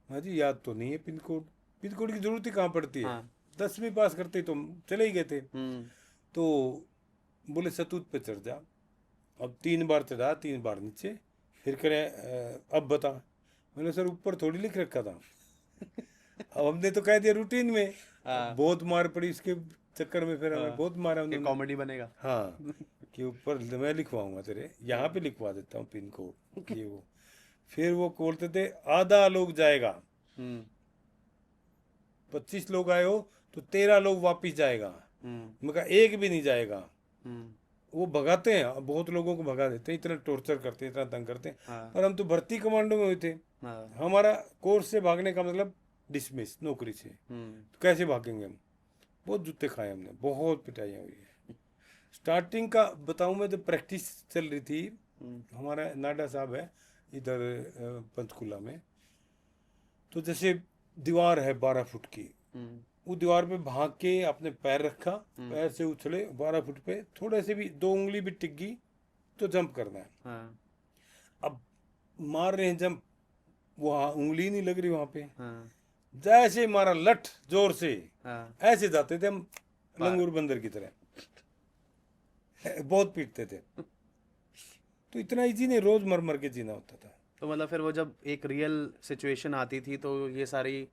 हाँ जी, याद तो नहीं है पिन कोड। पिन कोड की जरूरत ही कहाँ पड़ती है। हाँ। 10वीं पास करते ही तो हम चले ही गए थे। तो बोले सतूत पे चढ़ जा। अब 3 बार चढ़ा, 3 बार नीचे। फिर करें अब बता। मैंने सर ऊपर थोड़ी लिख रखा था। अब हमने तो कह दिया रूटीन में। बहुत मार पड़ी इसके चक्कर में, फिर हमें बहुत मारा उन्होंने। कॉमेडी बनेगा। हाँ, कि ऊपर मैं लिखवाऊंगा तेरे, यहाँ पे लिखवा देता हूँ पिन कोड, ये वो। फिर वो बोलते थे आधा लोग जाएगा, 25 लोग आए हो तो 13 लोग वापिस जाएगा। मैं कहा एक भी नहीं जाएगा। वो भगाते हैं, बहुत लोगों को भगा देते हैं, इतना टॉर्चर करते हैं, इतना तंग करते हैं। पर हम तो भर्ती कमांडो में हुए थे। हमारा कोर्स से भागने का मतलब डिसमिस, नौकरी से। तो कैसे भागेंगे हम। बहुत जूते खाए हमने, बहुत पिटाइयाँ हुई है। स्टार्टिंग का बताऊं मैं, जब प्रैक्टिस चल रही थी, हमारा नाडा साहब है इधर पंचकुला में, तो जैसे दीवार है 12 फुट की, वो दीवार पे भाग के आपने पैर रखा, पैर से उछले 12 फुट पे, थोड़े से भी 2 उंगली भी टिक गई तो जंप करना है। हाँ। अब मार रहे हैं जंप, वहाँ उंगली नहीं लग रही वहां पे। हाँ। जैसे मारा लठ जोर से, हाँ। ऐसे जाते थे हम लंगूर बंदर की तरह। बहुत पीटते थे। तो इतना इजी नहीं, रोज मर मर के जीना होता था। तो मतलब फिर वो जब एक रियल सिचुएशन आती थी तो ये सारी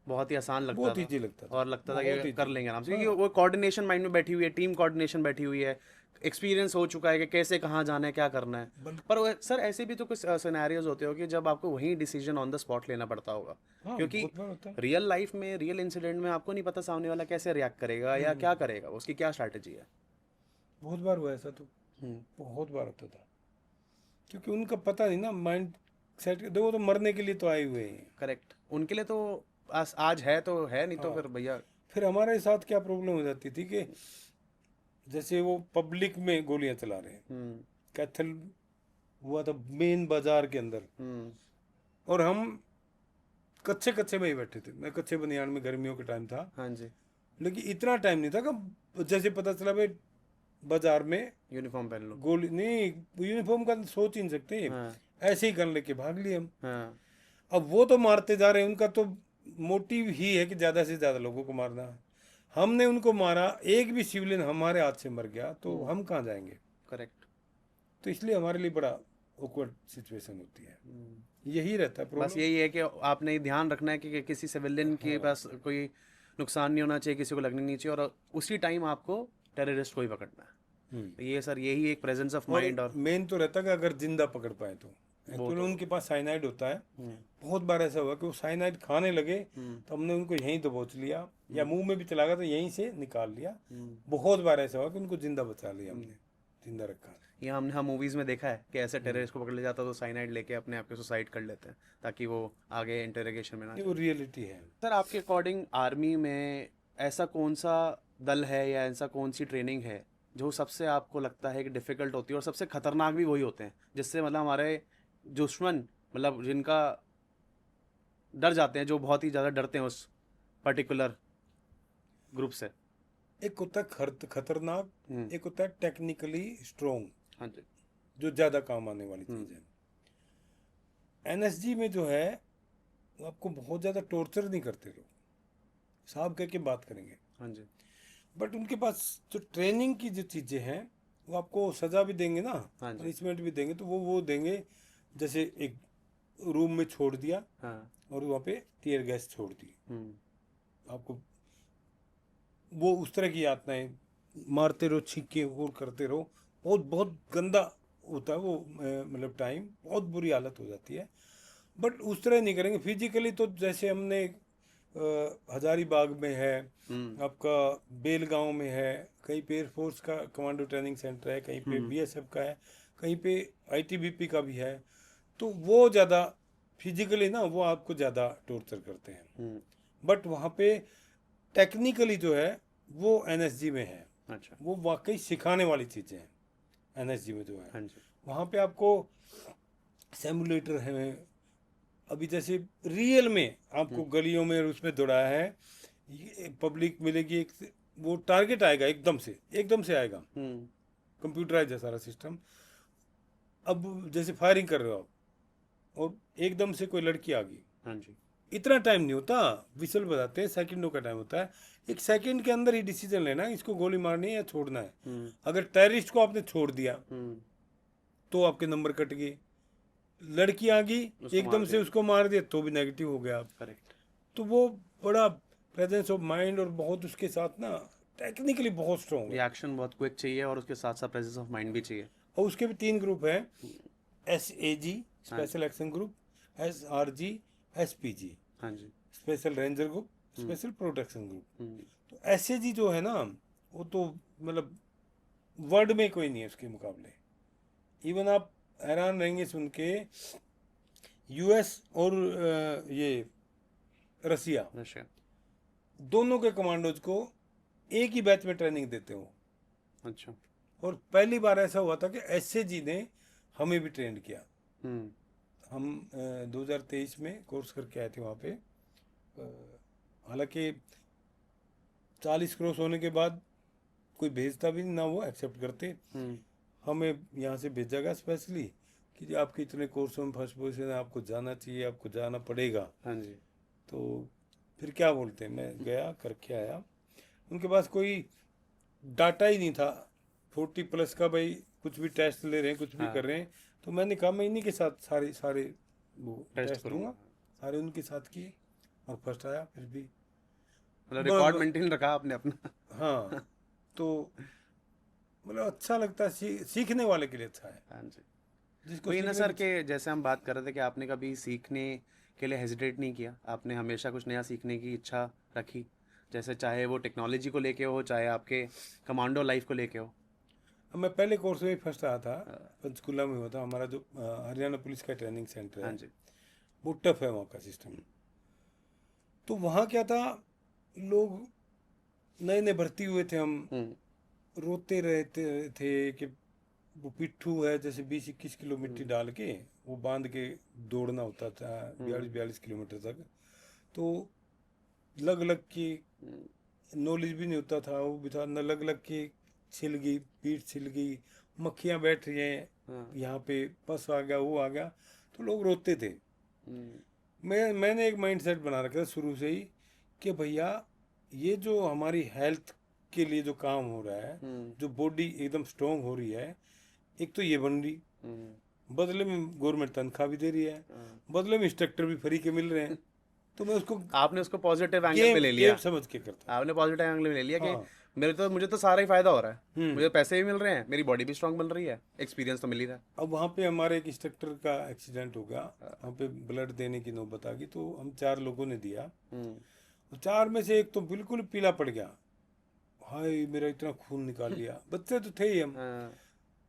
बहुत ही आसान लगता बहुत था। इजी लगता था, और लगता था बहुत कि easy। कर लेंगे आराम से, क्योंकि वो कोऑर्डिनेशन माइंड में बैठी हुई है, टीम कोऑर्डिनेशन बैठी हुई है, एक्सपीरियंस हो चुका है कि कैसे कहाँ जाना है, क्या करना है। पर सर ऐसे भी तो कुछ सिनेरियोज होते हो कि जब आपको वही डिसीजन ऑन द स्पॉट लेना पड़ता होगा, हाँ, क्योंकि बहुत बार होता है। रियल लाइफ में, रियल इंसिडेंट में आपको नहीं पता सामने वाला कैसे रिएक्ट करेगा या क्या करेगा, उसकी क्या स्ट्रैटेजी है। बहुत बार हुआ ऐसा तो, बहुत बार होता था। क्योंकि उनका पता नहीं ना माइंड सेट, देखो तो मरने के लिए तो आए हुए हैं। करेक्ट, उनके लिए तो आज है तो है, नहीं तो फिर भैया। फिर हमारे साथ क्या प्रॉब्लम हो जाती थी कि जैसे वो पब्लिक में गोलियां चला रहे हैं, कैथल हुआ था मेन बाजार के अंदर, और हम कच्चे कच्चे में ही बैठे थे। मैं कच्चे बनियान में, गर्मियों का टाइम था। हाँ जी। लेकिन इतना टाइम नहीं था कि जैसे पता चला भाई बाजार में यूनिफॉर्म पहन लो। गोली नहीं, यूनिफॉर्म का तो सोच ही नहीं सकते। हाँ। ऐसे ही गन लेके भाग लिए हम। हाँ। अब वो तो मारते जा रहे हैं, उनका तो मोटिव ही है कि ज्यादा से ज्यादा लोगों को मारना। हमने उनको मारा, एक भी सिविलियन हमारे हाथ से मर गया तो हम कहाँ जाएंगे। करेक्ट। तो इसलिए हमारे लिए बड़ा ऑकवर्ड सिचुएशन होती है। यही रहता है बस प्रॉब्लम। यही है कि आपने ध्यान रखना है कि किसी सिविलियन के पास कोई नुकसान नहीं होना चाहिए, किसी को लगनी नहीं चाहिए, और उसी टाइम आपको टेररिस्ट को ही पकड़ना है। तो ये सर यही एक प्रेजेंस ऑफ माइंड। और मेन तो रहता है कि अगर जिंदा पकड़ पाए तो, एक्चुअली उनके पास साइनाइड होता है। बहुत बार ऐसा हुआ कि वो साइनाइड खाने लगे तो हमने उनको यहीं दबोच लिया, या मुंह में भी चला गया तो यहीं से निकाल लिया। बहुत बार ऐसा हुआ कि उनको जिंदा बचा लिया, हमने जिंदा रखा। ये हमने मूवीज में देखा है कि ऐसे टेररिस्ट को पकड़ लिया जाता तो साइनाइड लेके अपने आप को सुसाइड कर लेते हैं ताकि वो आगे इंटरोगेशन में ना ये वो रियलिटी है। सर आपके अकॉर्डिंग आर्मी में ऐसा कौन सा दल है या ऐसा कौन सी ट्रेनिंग है जो सबसे आपको लगता है कि डिफ़िकल्ट होती है, और सबसे खतरनाक भी वही होते हैं जिससे मतलब हमारे दुश्मन, मतलब जिनका डर जाते हैं, जो बहुत ही ज़्यादा डरते हैं उस पर्टिकुलर ग्रुप से। एक होता है खतरनाक, एक होता है टेक्निकली स्ट्रोंग, हाँ जी। जो ज्यादा काम आने वाली चीज है। एनएसजी में जो है वो आपको बहुत ज्यादा टॉर्चर नहीं करते लोग, साहब कह के बात करेंगे। हाँ जी। बट उनके पास जो ट्रेनिंग की जो चीजें हैं वो आपको सजा भी देंगे ना, हाँ जी। पनिशमेंट भी देंगे। तो वो देंगे, जैसे एक रूम में छोड़ दिया हाँ। और वहाँ पे टीयर गैस छोड़ दी, आपको वो उस तरह की यातनाएं, मारते रहो, छींके वो करते रहो। बहुत बहुत गंदा होता है वो, मतलब टाइम, बहुत बुरी हालत हो जाती है। बट उस तरह नहीं करेंगे फिजिकली। तो जैसे हमने हजारीबाग में है, आपका बेलगांव में है, कहीं पे एयरफोर्स का कमांडो ट्रेनिंग सेंटर है, कहीं पे बीएसएफ का है, कहीं पे आईटीबीपी का भी है। तो वो ज़्यादा फिजिकली ना वो आपको ज़्यादा टॉर्चर करते हैं, बट वहाँ पे टेक्निकली जो है वो एनएसजी में है। अच्छा। वो वाकई सिखाने वाली चीज़ें हैं एनएसजी में जो है। हाँ जी। वहाँ पे आपको सिमुलेटर है, अभी जैसे रियल में आपको गलियों में और उसमें दौड़ाया है, पब्लिक मिलेगी, एक वो टारगेट आएगा एकदम से आएगा, कंप्यूटराइज है सारा सिस्टम। अब जैसे फायरिंग कर रहे हो आप और एकदम से कोई लड़की आ गई, हाँ जी। इतना टाइम नहीं होता, विसल बजाते हैं, सेकंडों का टाइम होता है। एक सेकंड के अंदर ही डिसीजन लेना है इसको गोली मारनी है या छोड़ना है। अगर टेररिस्ट को आपने छोड़ दिया तो आपके नंबर कट गए, लड़की आ गई एकदम से उसको मार दिया तो भी नेगेटिव हो गया आप। करेक्ट। तो वो बड़ा प्रेजेंस ऑफ माइंड और बहुत उसके साथ ना टेक्निकली बहुत स्ट्रॉन्ग है। रिएक्शन बहुत क्विक चाहिए और उसके साथ साथ प्रेजेंस ऑफ माइंड भी चाहिए। और उसके भी 3 ग्रुप हैं, SAG special action group, SRG, SPG हाँ जी। Special ranger group, special protection group. तो SAG जो है ना वो तो मतलब वर्ल्ड में कोई नहीं है उसके मुकाबले। इवन आप हैरान रहेंगे सुन के, यूएस और ये रसिया दोनों के कमांडोज को एक ही बैच में ट्रेनिंग देते हो। अच्छा। और पहली बार ऐसा हुआ था कि SAG ने हमें भी ट्रेन किया। हम 2023 में कोर्स करके आए थे वहाँ पे। हालांकि 40 क्रॉस होने के बाद कोई भेजता भी ना, वो एक्सेप्ट करते। हमें यहाँ से भेजा गया स्पेशली कि जी आपके इतने कोर्सों में फर्स्ट पोजीशन है, आपको जाना चाहिए, आपको जाना पड़ेगा। हाँ जी। तो फिर क्या बोलते हैं, मैं गया करके आया। उनके पास कोई डाटा ही नहीं था 40+ का, भाई कुछ भी टेस्ट ले रहे हैं, कुछ भी कर रहे हैं। तो मैंने कहा मैं इन्हीं के साथ सारे वो टेस्ट दूंगा। सारे उनके साथ किए और फर्स्ट आया फिर भी। मतलब रिकॉर्ड मेंटेन रखा आपने अपना। हाँ, तो मतलब अच्छा लगता है, सीखने वाले के लिए अच्छा है। हाँ जी। जिसको वही ना सर, के जैसे हम बात कर रहे थे कि आपने कभी सीखने के लिए हेजिटेट नहीं किया, आपने हमेशा कुछ नया सीखने की इच्छा रखी, जैसे चाहे वो टेक्नोलॉजी को लेके हो, चाहे आपके कमांडो लाइफ को लेके हो। मैं पहले कोर्स में फर्स्ट आया था, पंचकुला में हुआ था हमारा, जो हरियाणा पुलिस का ट्रेनिंग सेंटर है। हाँ जी। वो टफ है वहाँ का सिस्टम। तो वहाँ क्या था, लोग नए नए भर्ती हुए थे, हम रोते रहते थे कि वो पिट्ठू है, जैसे 20-21 किलो मिट्टी डाल के वो बांध के दौड़ना होता था 42 किलोमीटर तक। तो लग लग की नॉलेज भी नहीं होता था, वो भी था न, लग लग के छिल गई, पीठ छिल गई, मक्खियाँ बैठ रही हैं यहाँ पे, पस आ गया, वो आ गया। तो लोग रोते थे। मैंने एक माइंडसेट बना रखा था शुरू से ही कि भैया ये जो हमारी हेल्थ के लिए जो काम हो रहा है, जो बॉडी एकदम स्ट्रांग हो रही है, एक तो ये बन रही, बदले में गवर्नमेंट तनख्वाह भी दे रही है, बदले में इंस्ट्रक्टर भी फ्री के मिल रहे हैं। तो मैं उसको आपने उसको पॉजिटिव एंगल पे ले लिया, समझ के करता। आपने पॉजिटिव एंगल पे ले लिया हाँ। कि मुझे तो सारा ही फायदा हो रहा है, मुझे पैसे भी मिल रहे हैं, मेरी बॉडी भी स्ट्रांग बन रही है, एक्सपीरियंस तो मिल ही रहा है। अब वहाँ पे हमारे एक इंस्ट्रक्टर का एक्सीडेंट हो गया, वहाँ पे ब्लड देने की नौबत आ गई, तो हम 4 लोगों ने दिया। तो 4 में से एक तो बिल्कुल पीला पड़ गया, हाय मेरा इतना खून निकाल लिया। बच्चे तो थे ही हम,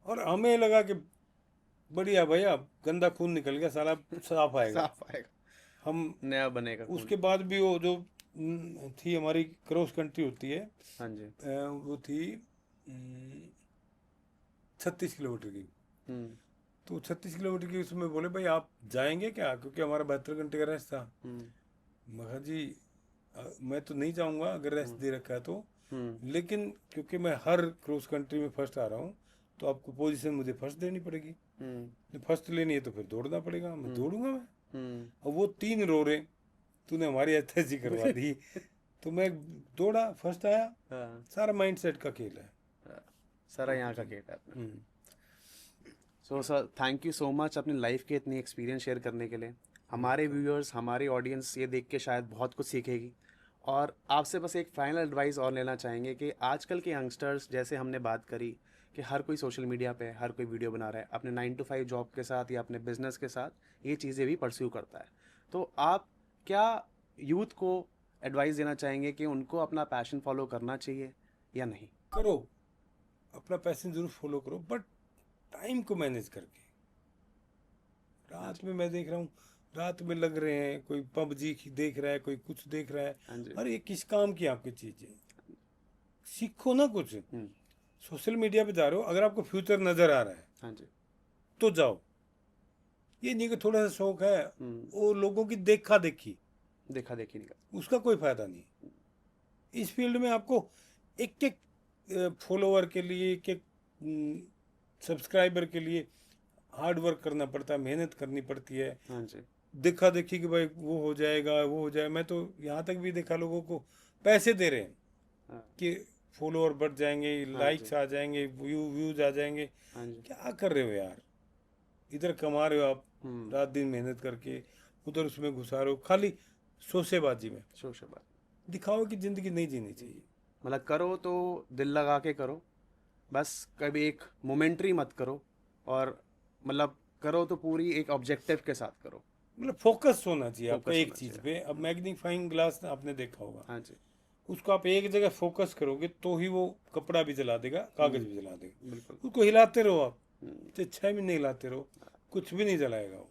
और हमें लगा कि बढ़िया भैया, गंदा खून निकल गया, साला साफ आएगा, साफ आएगा, हम नया बनेगा खून। उसके बाद भी वो जो थी हमारी क्रॉस कंट्री होती है, हाँ जी। वो थी 36 किलोमीटर की। तो 36 किलोमीटर की उसमें बोले भाई आप जाएंगे क्या, क्योंकि हमारा 72 घंटे का रेस्ट था। मैं कहा जी मैं तो नहीं जाऊंगा अगर रेस्ट दे रखा है तो, लेकिन क्योंकि मैं हर क्रॉस कंट्री में फर्स्ट आ रहा हूँ तो आपको पोजीशन मुझे फर्स्ट देनी पड़ेगी, फर्स्ट लेनी है तो फिर दौड़ना पड़ेगा, मैं दौड़ूंगा मैं। और वो 3 रो रहे, तूने हमारी ऐसी करवा दी। तो मैं दौड़ा, फर्स्ट आया। सारा माइंडसेट का खेल है, सारा यहाँ का खेल है। So sir thank you so much अपनी लाइफ के इतनी एक्सपीरियंस शेयर करने के लिए। हमारे व्यूअर्स, हमारी ऑडियंस ये देख के शायद बहुत कुछ सीखेगी। और आपसे बस एक फाइनल एडवाइस और लेना चाहेंगे कि आजकल के यंगस्टर्स, जैसे हमने बात करी कि हर कोई सोशल मीडिया पे हर कोई वीडियो बना रहा है, अपने 9 to 5 जॉब के साथ या अपने बिजनेस के साथ ये चीज़ें भी परस्यू करता है, तो आप क्या यूथ को एडवाइस देना चाहेंगे कि उनको अपना पैशन फॉलो करना चाहिए या नहीं? करो, अपना पैशन जरूर फॉलो करो, बट टाइम को मैनेज करके। रात में मैं देख रहा हूँ, रात में लग रहे हैं, कोई पबजी देख रहा है, कोई कुछ देख रहा है। हाँ जी। अरे ये किस काम की आपकी चीज है? सीखो ना कुछ। सोशल मीडिया पे जा रहे हो, अगर आपको फ्यूचर नजर आ रहा है हाँ जी। तो जाओ। ये नहीं कि थोड़ा सा शौक है, वो लोगों की देखा देखी, देखा देखी नहीं कर। उसका कोई फायदा नहीं। इस फील्ड में आपको एक एक फॉलोअर के लिए, एक एक सब्सक्राइबर के लिए हार्ड वर्क करना पड़ता है, मेहनत करनी पड़ती है। हाँ जी। देखा देखी कि भाई वो हो जाएगा, वो हो जाए। मैं तो यहाँ तक भी देखा लोगों को पैसे दे रहे हैं हाँ। कि फॉलोअर बढ़ जाएंगे, लाइक्स आ जाएंगे, व्यूज आ जाएंगे। हाँ जी। क्या कर रहे हो यार? इधर कमा रहे हो आप रात दिन मेहनत करके, उधर उसमें घुसा रहे हो खाली शोशेबाजी में। शोशेबाजी। दिखाओ कि जिंदगी नहीं जीनी चाहिए। मतलब करो तो दिल लगा के करो, बस कभी एक मोमेंट्री मत करो, और मतलब करो तो पूरी एक ऑब्जेक्टिव के साथ करो। मतलब फोकस होना चाहिए आपका Focus एक होना चीज चाहिए। पे। अब मैग्नीफाइंग ग्लास आपने देखा होगा, हाँ जी। उसको आप एक जगह फोकस करोगे तो ही वो कपड़ा भी जला देगा, कागज भी जला देगा। बिल्कुल। उसको हिलाते रहो आप, 6 महीने हिलाते रहो, कुछ भी नहीं जलाएगा वो।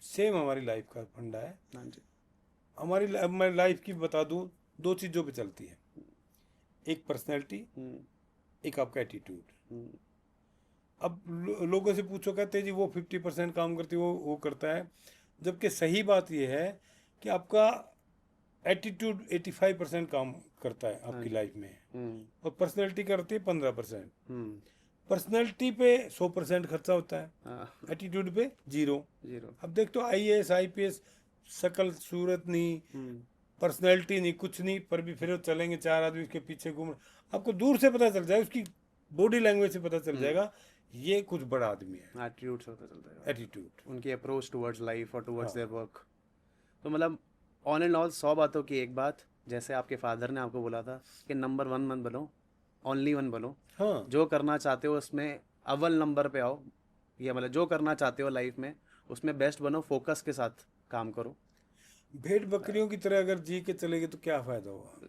सेम हमारी लाइफ का फंडा है। हाँ जी। हमारी लाइफ की बता दूं, 2 चीजों पे चलती है, एक पर्सनैलिटी, एक आपका एटीट्यूड। अब लोगों से पूछो, कहते हैं जी वो 50% काम करती है, वो करता है, जबकि सही बात यह है कि आपका एटीट्यूड 85% काम करता है आपकी लाइफ में, और पर्सनैलिटी करती है 15%। पर्सनैलिटी पे 100% खर्चा होता है, एटीट्यूड पे 0। अब देख तो IAS IPS, शकल सूरत नहीं, पर्सनैलिटी नहीं, कुछ नहीं, पर भी फिर वो चलेंगे, 4 आदमी उसके पीछे घूम। आपको दूर से पता चल जाए, उसकी बॉडी लैंग्वेज से पता चल जाएगा ये कुछ बड़ा आदमी है। एटीट्यूड से होता चलता है, एटीट्यूड, उनकी अप्रोच टुवर्ड्स लाइफ और टुवर्ड्स देयर वर्क। तो मतलब ऑन एंड ऑल 100 बातों की एक बात, जैसे आपके फादर ने आपको बोला था कि नंबर 1 मत बनो, ओनली 1 बनो। हाँ। जो करना चाहते हो उसमें अव्वल नंबर पे आओ, या मतलब जो करना चाहते हो लाइफ में उसमें बेस्ट बनो, फोकस के साथ काम करो। भेड़ बकरियों की तरह अगर जी के चलेगे तो क्या फायदा होगा?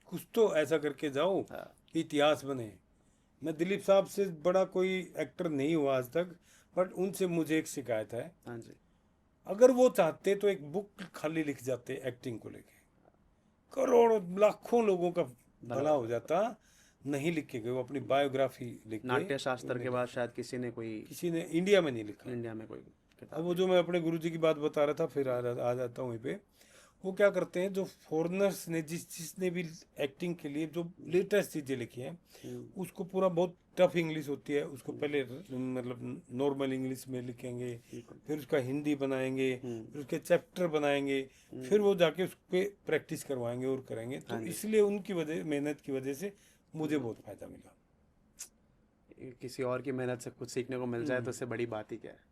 कुछ तो ऐसा करके जाओ कि इतिहास बने। मैं दिलीप साहब से बड़ा कोई एक्टर नहीं हुआ आज तक, बट उनसे मुझे एक शिकायत है। हाँ जी। अगर वो चाहते तो एक बुक खाली लिख जाते एक्टिंग को लेके, करोड़ों लाखों लोगों का भला हो जाता। नहीं लिखे गए, वो अपनी बायोग्राफी लिख के, नाट्य शास्त्र के बाद शायद किसी ने इंडिया में नहीं लिखा। इंडिया में कोई किताब। अब वो जो मैं अपने गुरुजी की बात बता रहा था, फिर आ जाता हूँ वहीं पे। वो क्या करते हैं, जो फॉरेनर्स ने जिसने भी एक्टिंग के लिए जो लेटेस्ट चीज़ें लिखी हैं, उसको पूरा बहुत टफ इंग्लिश होती है, उसको पहले मतलब नॉर्मल इंग्लिश में लिखेंगे, फिर उसका हिंदी बनाएंगे, फिर उसके चैप्टर बनाएंगे, फिर वो जाके उस पर प्रैक्टिस करवाएंगे और करेंगे। तो इसलिए उनकी वजह, मेहनत की वजह से मुझे बहुत फायदा मिला। किसी और की मेहनत से कुछ सीखने को मिल जाए तो इससे बड़ी बात ही क्या है।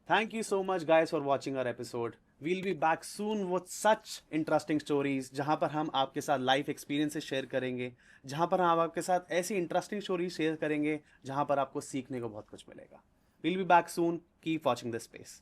Thank you so much guys for watching our episode. We'll be back soon with such interesting stories, जहाँ पर हम आपके साथ लाइफ एक्सपीरियंसेस शेयर करेंगे, जहाँ पर हम आपके साथ ऐसी इंटरेस्टिंग स्टोरीज शेयर करेंगे जहाँ पर आपको सीखने को बहुत कुछ मिलेगा। We'll be back soon. Keep watching this space.